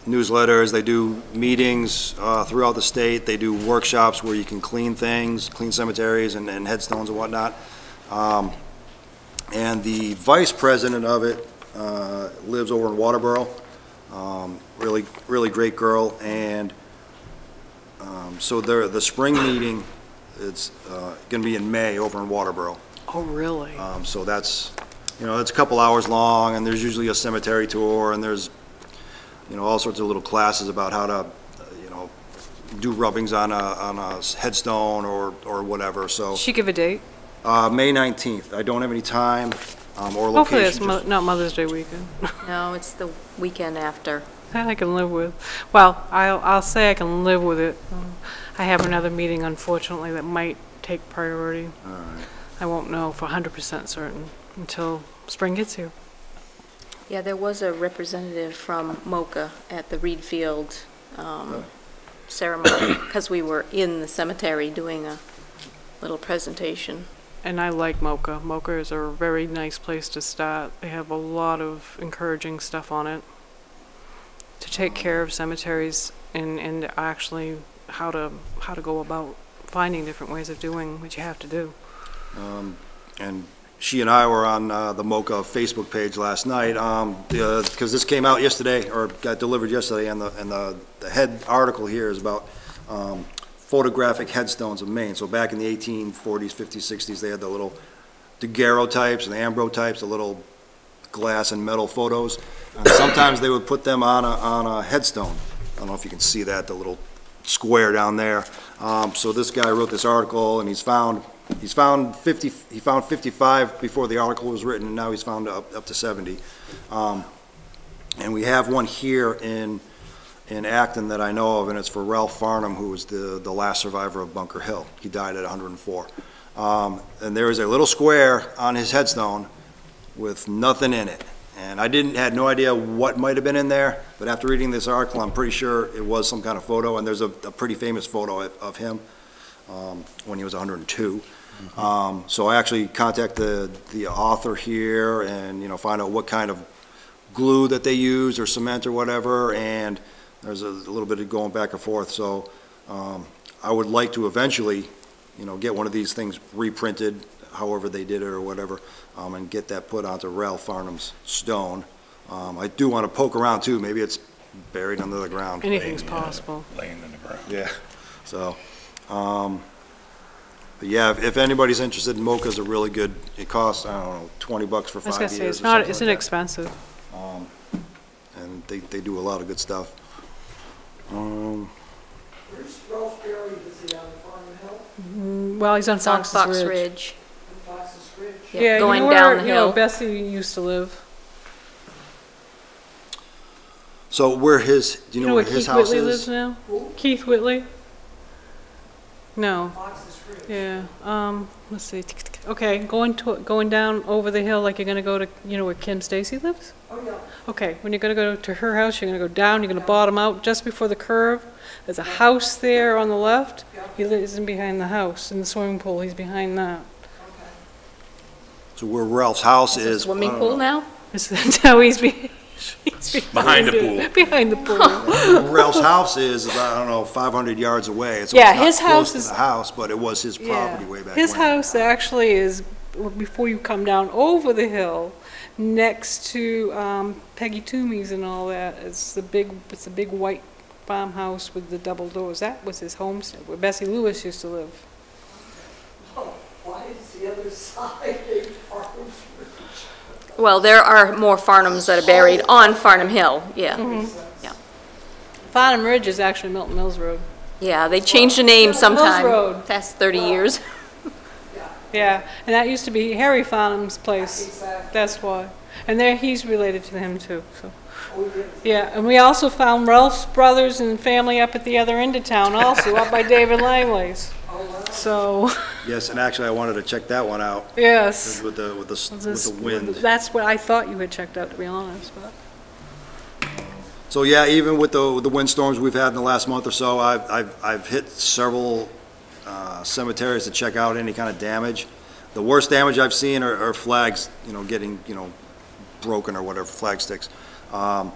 newsletters. They do meetings throughout the state. They do workshops where you can clean things, clean cemeteries and headstones and whatnot. And the vice president of it lives over in Waterboro. Really, really great girl. And so the spring meeting, it's going to be in May over in Waterboro. Oh, really? So that's, it's a couple hours long, and there's usually a cemetery tour, and there's, all sorts of little classes about how to, do rubbings on a headstone or whatever, so. She give a date? May 19th. I don't have any time or Hopefully it's location. not Mother's Day weekend. No, it's the weekend after. That I can live with. Well, I'll say I can live with it. I have another meeting, unfortunately, that might take priority. All right. I won't know for 100% certain until spring gets here. Yeah, there was a representative from MOCA at the Reed Field ceremony, because we were in the cemetery doing a little presentation. And I like MOCA. MOCA is a very nice place to start. They have a lot of encouraging stuff on it to take care of cemeteries and actually how to go about finding different ways of doing what you have to do. And she and I were on the MOCA Facebook page last night, because this came out yesterday, or got delivered yesterday, and the head article here is about photographic headstones of Maine. So back in the 1840s, 50s, 60s, they had the little daguerreotypes and the ambrotypes, the little glass and metal photos. And sometimes they would put them on a headstone. I don't know if you can see that, the little square down there. So this guy wrote this article, and he found 55 before the article was written, and now he's found up to 70. And we have one here in Acton that I know of, and it's for Ralph Farnham, who was the last survivor of Bunker Hill. He died at 104. And there is a little square on his headstone with nothing in it. And I had no idea what might have been in there, but after reading this article, I'm pretty sure it was some kind of photo, and there's a pretty famous photo of him when he was 102. So I actually contacted the author here and, find out what kind of glue that they use or cement or whatever, and there's a little bit of going back and forth. So I would like to eventually, get one of these things reprinted, however they did it or whatever, and get that put onto Ralph Farnham's stone. I do want to poke around too. Maybe it's buried under the ground. Anything's possible. Laying in the ground. Yeah. So, but yeah, if anybody's interested, Mocha's a really good. It costs, I don't know, $20 for 5 I was gonna years. say, it's or not, something it's like that. inexpensive. And they do a lot of good stuff. Where's Ralph buried? Is he on Farm Hill? Well, he's on It's on Fox's Fox Ridge. Ridge. On Fox's Ridge? Yep, Yeah, going you know down where, the you know, hill. Bessie used to live. So where his, do you know where his Keith house Whitley is? lives now? Who? Keith Whitley? No, Fox's Ridge. yeah, let's see. Okay, going down over the hill like you're gonna go to, where Kim Stacy lives? Oh, yeah. Okay, when you're gonna go to her house, you're gonna go down, you're gonna bottom out just before the curve. There's a house there on the left. Yeah. He lives in behind the house, in the swimming pool, he's behind that. Okay. So where Ralph's house Is it is. swimming I don't pool know. now? No, he's Behind the pool. Behind the pool. Where Ralph's house is about, I don't know, 500 yards away. So Yeah, it's not his close house to is- the house, but it was his property Yeah. way back His when. house actually is, before you come down over the hill, next to Peggy Toomey's and all that. It's a big white farmhouse with the double doors. That was his homestead, where Bessie Lewis used to live. Oh, why is the other side named Farm's Ridge? Well, there are more Farnhams that are buried on Farnham Hill, yeah. Farnham Ridge is actually Milton Mills Road. Yeah, they changed the name sometime. Road. Past 30 years. Yeah, and that used to be Harry Farnham's place. Exactly. That's why. And there, he's related to him too, so. Oh, yes. Yeah, and we also found Ralph's brothers and family up at the other end of town also, up by David Langley's. Oh, wow. So, Yes, and actually I wanted to check that one out yes. with the wind. That's what I thought you had checked out, to be honest, but. So yeah, even with the windstorms we've had in the last month or so, I've hit several cemeteries to check out any kind of damage. The worst damage I've seen are flags, getting broken or whatever, flag sticks. I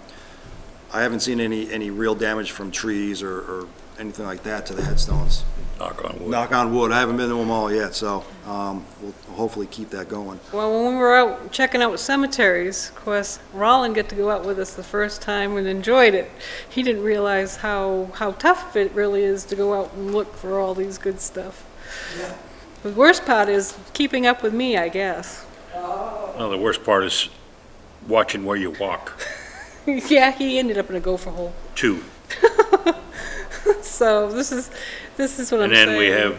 haven't seen any real damage from trees or anything like that to the headstones. Knock on wood. Knock on wood. I haven't been to them all yet, so we'll hopefully keep that going. Well, when we were out checking out cemeteries, of course, Roland got to go out with us the first time and enjoyed it. He didn't realize how tough it really is to go out and look for all these good stuff. Yeah. The worst part is keeping up with me, I guess. Well, the worst part is watching where you walk, Yeah, he ended up in a gopher hole. too. So this is what I'm And saying. then we have,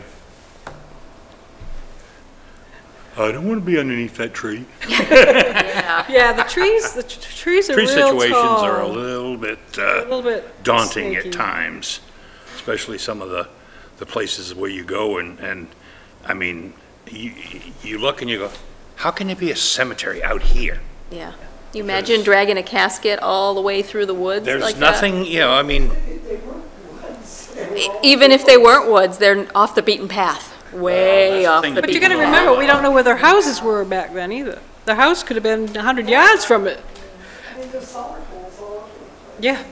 I don't want to be underneath that tree. Yeah. Yeah, the trees are Tree real situations tall. are a little bit A little bit daunting snaky. at times, especially some of the places where you go and I mean, you look and you go, how can there be a cemetery out here? Yeah. You imagine dragging a casket all the way through the woods There's like nothing, I mean, They weren't woods. They were all- Even if they weren't woods, they're off the beaten path, way off thing the to But you beaten gotta path. remember, we don't know where their houses were back then either. The house could have been 100 yards from it. I mean, there's solid holes all over the place. Yeah.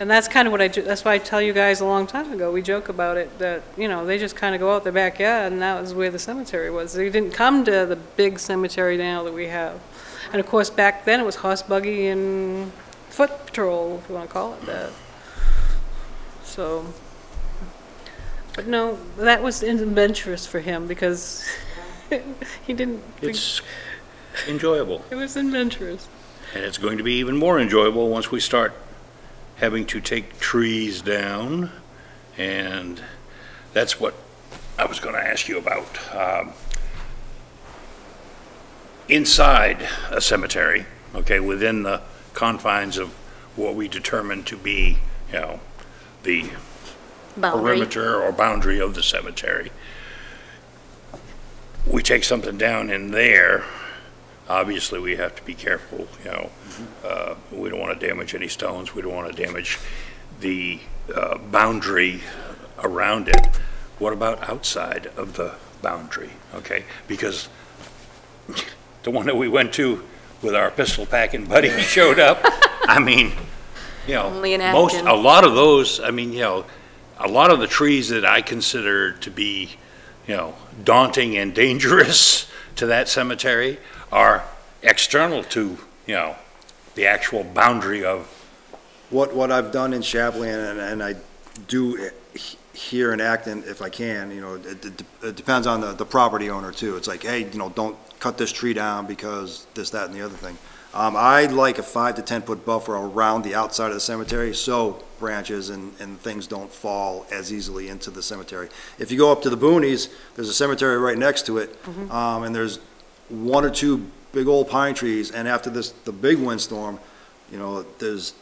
And that's kind of what that's why I tell you guys a long time ago, we joke about it, that, they just kind of go out their backyard and that was where the cemetery was. They didn't come to the big cemetery now that we have. And of course, back then it was horse buggy and foot patrol, if you want to call it that. So, but no, that was adventurous for him because he didn't think it's enjoyable. it was adventurous. And it's going to be even more enjoyable once we start having to take trees down. And that's what I was going to ask you about. Inside a cemetery, okay, within the confines of what we determine to be, the Boundary. perimeter or boundary of the cemetery. We take something down in there, obviously we have to be careful, we don't want to damage any stones, we don't want to damage the boundary around it. What about outside of the boundary, okay? Because the one that we went to with our pistol packing buddy showed up, I mean, Only in a Acton. lot of those, I mean, a lot of the trees that I consider to be, daunting and dangerous to that cemetery are external to, the actual boundary of. What I've done in Shapley, and I do here in Acton, if I can, it depends on the property owner too. It's like, hey, don't cut this tree down because this, that, and the other thing. I'd like a 5 to 10 foot buffer around the outside of the cemetery so branches and things don't fall as easily into the cemetery. If you go up to the boonies, there's a cemetery right next to it, and there's 1 or 2 big old pine trees, and after the big windstorm, there's,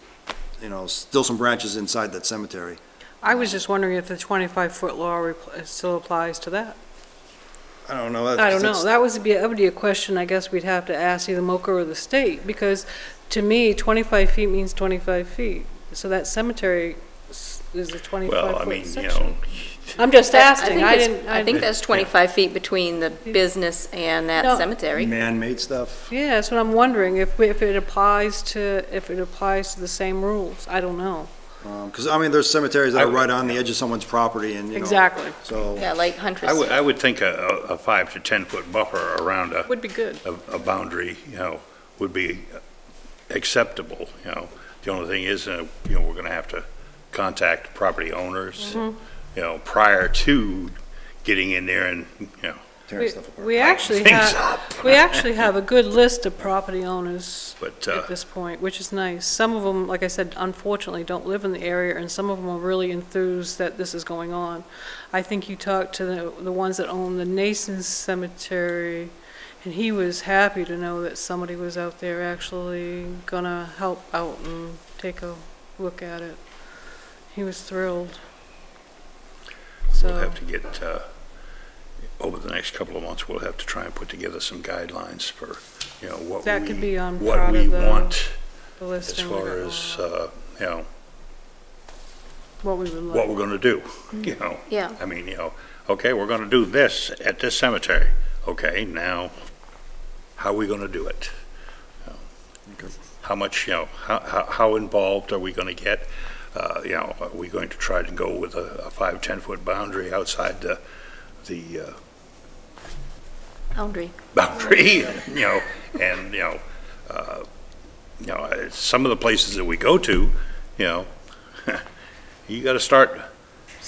still some branches inside that cemetery. I was just wondering if the 25-foot law still applies to that. I don't know. I don't know. That would be a question I guess we'd have to ask either MOCA or the state, because to me, 25 feet means 25 feet. So that cemetery is a 25-foot section. I'm just asking. I think that's 25 feet between the business and that No. cemetery. Man-made stuff. Yeah, that's what I'm wondering, if it applies to the same rules. I don't know. Because, there's cemeteries that are right on the edge of someone's property and, Exactly. So. Yeah, like Huntress. I would think a 5 to 10 foot buffer around Would be good. a boundary, would be acceptable, The only thing is, we're going to have to contact property owners, prior to getting in there and, Tearing stuff apart. We actually have a good list of property owners but, at this point, which is nice. Some of them, like I said, unfortunately don't live in the area, and some of them are really enthused that this is going on. I think you talked to the ones that own the Nason Cemetery, and he was happy to know that somebody was out there actually gonna help out and take a look at it. He was thrilled. we'll So, have to get, over the next couple of months, we'll have to try and put together some guidelines for, what That could be on what part we of the want the as listing. far as, what we would like. what we're going to do, Yeah. I mean, okay, we're going to do this at this cemetery. Okay, now, how are we going to do it? How much, how involved are we going to get? Are we going to try to go with a 5, 10-foot boundary outside the Boundary. boundary, and, some of the places that we go to, you got to start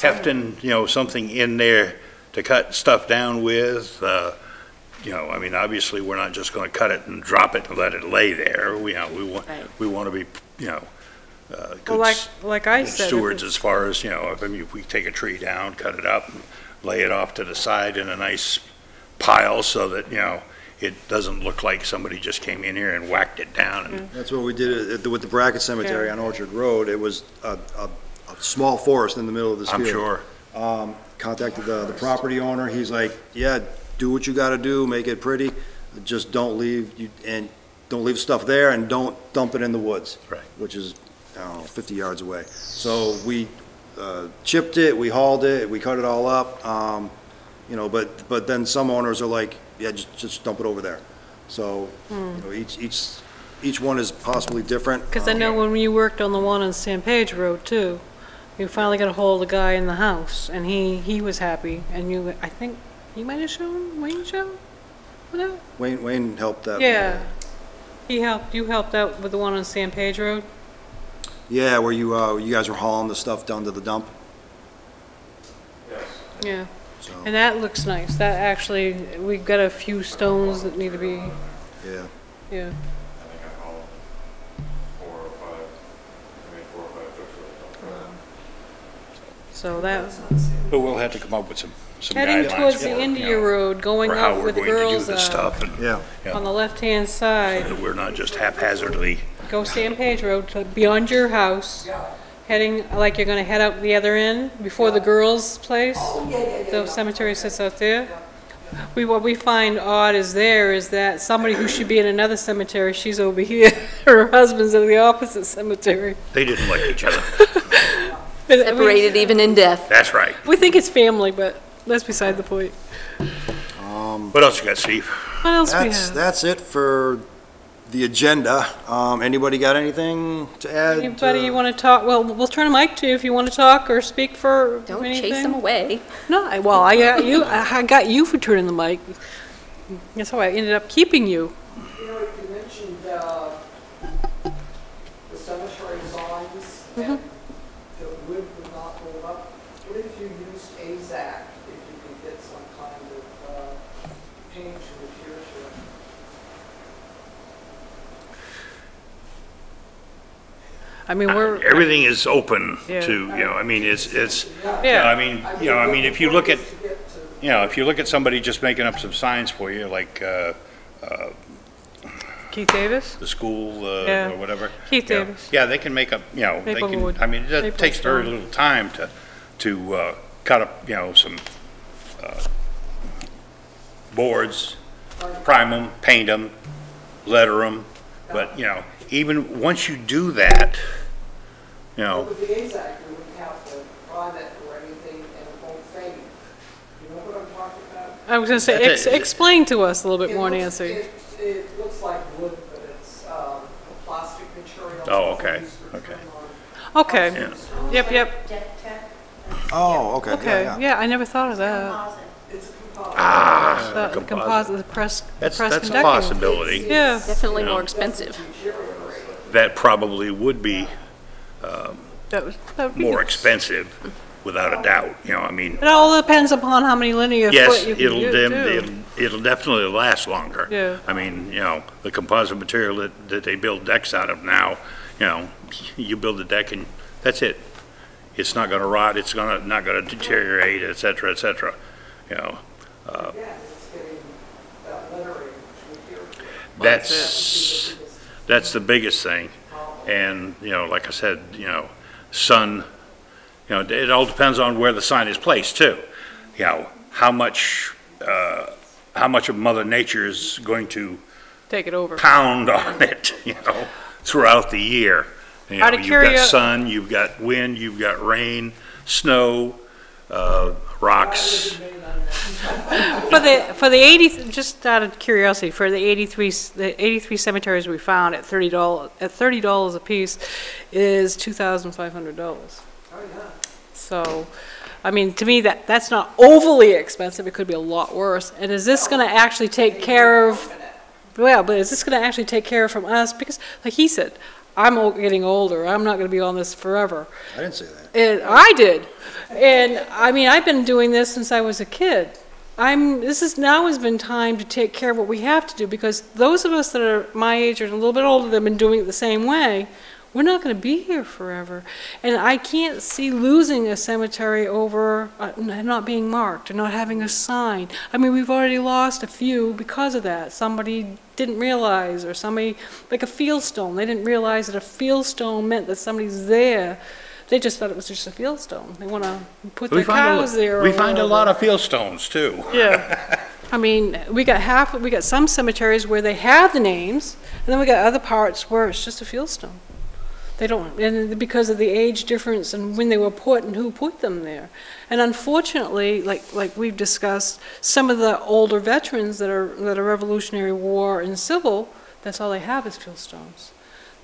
hefting, something in there to cut stuff down with. Obviously, we're not just going to cut it and drop it and let it lay there. We want to be, good like I said, if stewards it's- as far as, if we take a tree down, cut it up, and lay it off to the side in a nice pile so that, it doesn't look like somebody just came in here and whacked it down. And That's what we did with the Brackett Cemetery Yeah. on Orchard Road. It was a small forest in the middle of this I'm field. sure, Contacted the property owner. He's like, yeah, do what you got to do, make it pretty. Just don't leave stuff there and don't dump it in the woods. Right. Which is, 50 yards away. So we chipped it, we hauled it, we cut it all up. But then some owners are like, yeah, just dump it over there. So, each one is possibly different. Because I know when you worked on the one on San Page Road too, you finally got a hold of the guy in the house, and he was happy, and I think he might have Wayne showed with that? Wayne helped that. Yeah. You helped out with the one on San Page Road? Yeah, where you guys were hauling the stuff down to the dump. Yeah. So, And that looks nice. That actually, we've got a few stones that need to be, yeah. yeah. I think I hauled 4 or 5 trucks worth of So that, but we'll have to come up with some heading guidelines towards the for, India Road, going for how out we're where the going to do girls this are, stuff, and Yeah. on the left-hand side. that we're not just haphazardly go San Page Road to beyond your house, Yeah. heading, like you're gonna head out the other end before the girls' place. Oh, yeah. The cemetery sits out there. What we find odd is that somebody who should be in another cemetery, she's over here. Her husband's in the opposite cemetery. They didn't like each other. Separated even in death. That's right. We think it's family, but that's beside the point. What else you got, Steve? What else we have? That's it for the agenda. Anybody got anything to add? Anybody you want to talk? Well, we'll turn a mic to you if you want to talk or speak for Don't anything. chase them away. No, well, I got you. I got you for turning the mic. That's how I ended up keeping you. You know, you mentioned the cemetery signs and the wood would not hold up. What if you used AZAC, if you could get some kind of paint to adhere to it? I mean, we're Everything is open Yeah. to, I mean, it's, Yeah. I mean, if you look at, if you look at somebody just making up some signs for you, like, Keith Davis. the school, Yeah. or whatever. Keith you know, Davis. Yeah, they can make up, they Maplewood. can, I mean, it Maple takes very stone. little time to cut up, some, boards, prime them, paint them, letter them, but, even once you do that, But with the AZAC, you wouldn't have to prime it or anything and it won't fade. You know what I'm talking about? I was going to say, That's it. explain to us a little bit It more, looks- Nancy. It looks like wood, but it's a plastic material. Oh, okay, used for okay. trim on Okay. Yeah. Yep. Oh, okay, Okay. yeah. Yeah, I never thought of that. It's a composite. The composite, the press That's conducting. a possibility. Yeah. Definitely more expensive. That probably would be That would be more good. expensive, without a doubt, I mean, It all depends upon how many linear yes, foot you can do. it'll definitely last longer. Yeah. I mean, the composite material that they build decks out of now, you build a deck and that's it. It's not gonna rot, it's not gonna deteriorate, et cetera, et cetera, Again, it's getting that lettering to adhere to. That's the biggest thing. And, like I said, sun, it all depends on where the sign is placed too. How much of Mother Nature is going to Take it over. pound on it, throughout the year. Out of You've got curio- sun, you've got wind, you've got rain, snow, rocks. For the 80, just out of curiosity, for the 83 cemeteries we found at $30 a piece is $2,500. Oh, yeah. So, I mean, to me, that's not overly expensive. It could be a lot worse. And is this going to actually take care of? Well, but is this going to actually take care of from us? Because, like he said, I'm getting older. I'm not going to be on this forever. I didn't say that. And I did. And I mean, I've been doing this since I was a kid. Now has been time to take care of what we have to do, because those of us that are my age or a little bit older that have been doing it the same way, we're not going to be here forever. And I can't see losing a cemetery over not being marked or not having a sign. I mean, we've already lost a few because of that. Somebody didn't realize, or somebody, like a fieldstone, they didn't realize that a fieldstone meant that somebody's there. They just thought it was just a fieldstone. They want to put their cows there. or We find a whatever. lot of fieldstones too. Yeah. I mean, we got some cemeteries where they have the names, and then we got other parts where it's just a fieldstone. They don't, and because of the age difference and when they were put and who put them there. And unfortunately, like we've discussed, some of the older veterans that are Revolutionary War and Civil, that's all they have is fieldstones.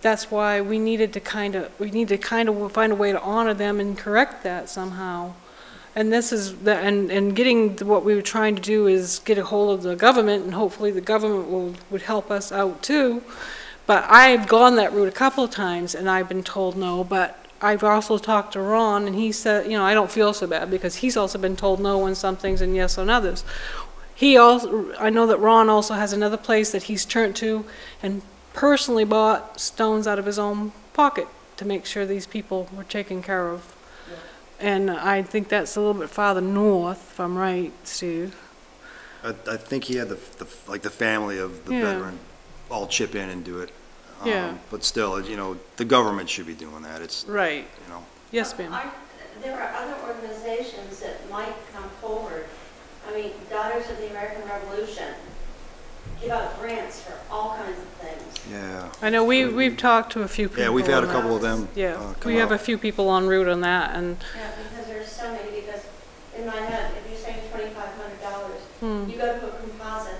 That's why we need to kind of find a way to honor them and correct that somehow. And this is and getting what we were trying to do is get a hold of the government, and hopefully the government would help us out too. But I've gone that route a couple of times, and I've been told no. But I've also talked to Ron, and he said, I don't feel so bad, because he's also been told no on some things and yes on others. I know that Ron also has another place that he's turned to and personally bought stones out of his own pocket to make sure these people were taken care of. Yeah. And I think that's a little bit farther north, if I'm right, Steve. I think he had the family of the veteran all chip in and do it. Yeah. But still, you know, the government should be doing that. It's, Right. you know, Yes, ma'am. There are other organizations that might come forward. I mean, Daughters of the American Revolution give out grants for all kinds of things. yeah. I know we've talked to a few people. Yeah, we've had a on couple that. of them. Yeah, come we have a out. few people en route on that, and Yeah, because there's so many, because in my head, if you're saying $2,500, Hmm. you go to a composite,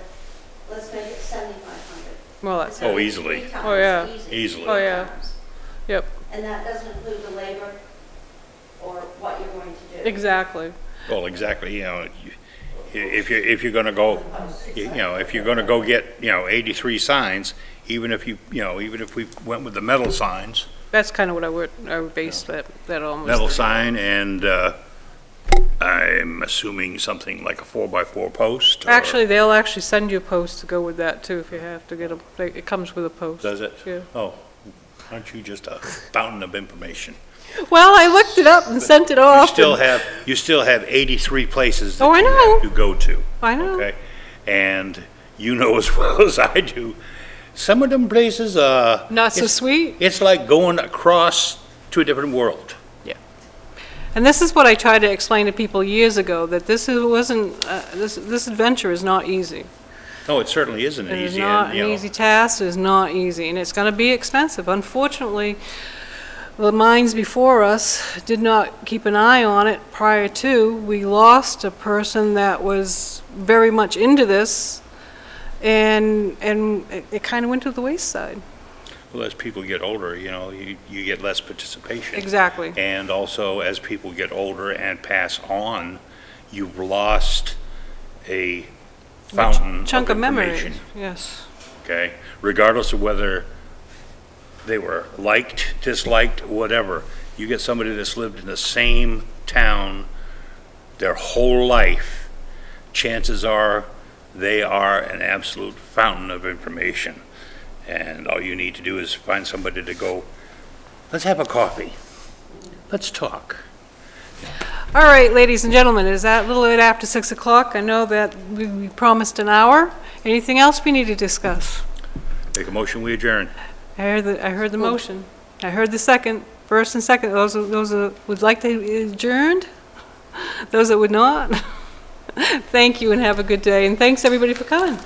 let's make it $7,500. well, that's Oh, easily. Three times Oh, yeah. Easily. Oh, yeah. times. Yep, And that doesn't include the labor or what you're going to do. exactly. Well, exactly, you know, if you're gonna go, you know, if you're gonna go get, you know, 83 signs, even if you know, even if we went with the metal signs, That's kind of what I would base that on. was metal the- sign and, I'm assuming something like a 4x4 post? or- Actually, they'll actually send you a post to go with that too, if you have to get them. It comes with a post. Does it? Yeah. Oh, aren't you just a fountain of information? Well, I looked it up and sent it You off. still have 83 places that Oh, I you know. have to go to. I know. Okay? And you know as well as I do, some of them places, Not so it's- sweet. It's like going across to a different world. And this is what I tried to explain to people years ago, that wasn't, this adventure is not easy. No, it certainly isn't It is easy. not and, an you know, easy task, it is not easy, and it's gonna be expensive. Unfortunately, the mines before us did not keep an eye on it prior to. We lost a person that was very much into this, and it kind of went to the wayside. Well, as people get older, you know, you get less participation. Exactly. And also, as people get older and pass on, you've lost a fountain Chunk of memory, information. yes. Okay? Regardless of whether they were liked, disliked, whatever. You get somebody that's lived in the same town their whole life, chances are they are an absolute fountain of information. And all you need to do is find somebody to go, let's have a coffee. Let's talk. All right, ladies and gentlemen, is that a little bit after 6 o'clock? I know that we promised an hour. Anything else we need to discuss? Make a motion, we adjourn. I heard the motion. I heard the second, first and second. Those that would like to adjourn? Those that would not? Thank you and have a good day. And thanks everybody for coming.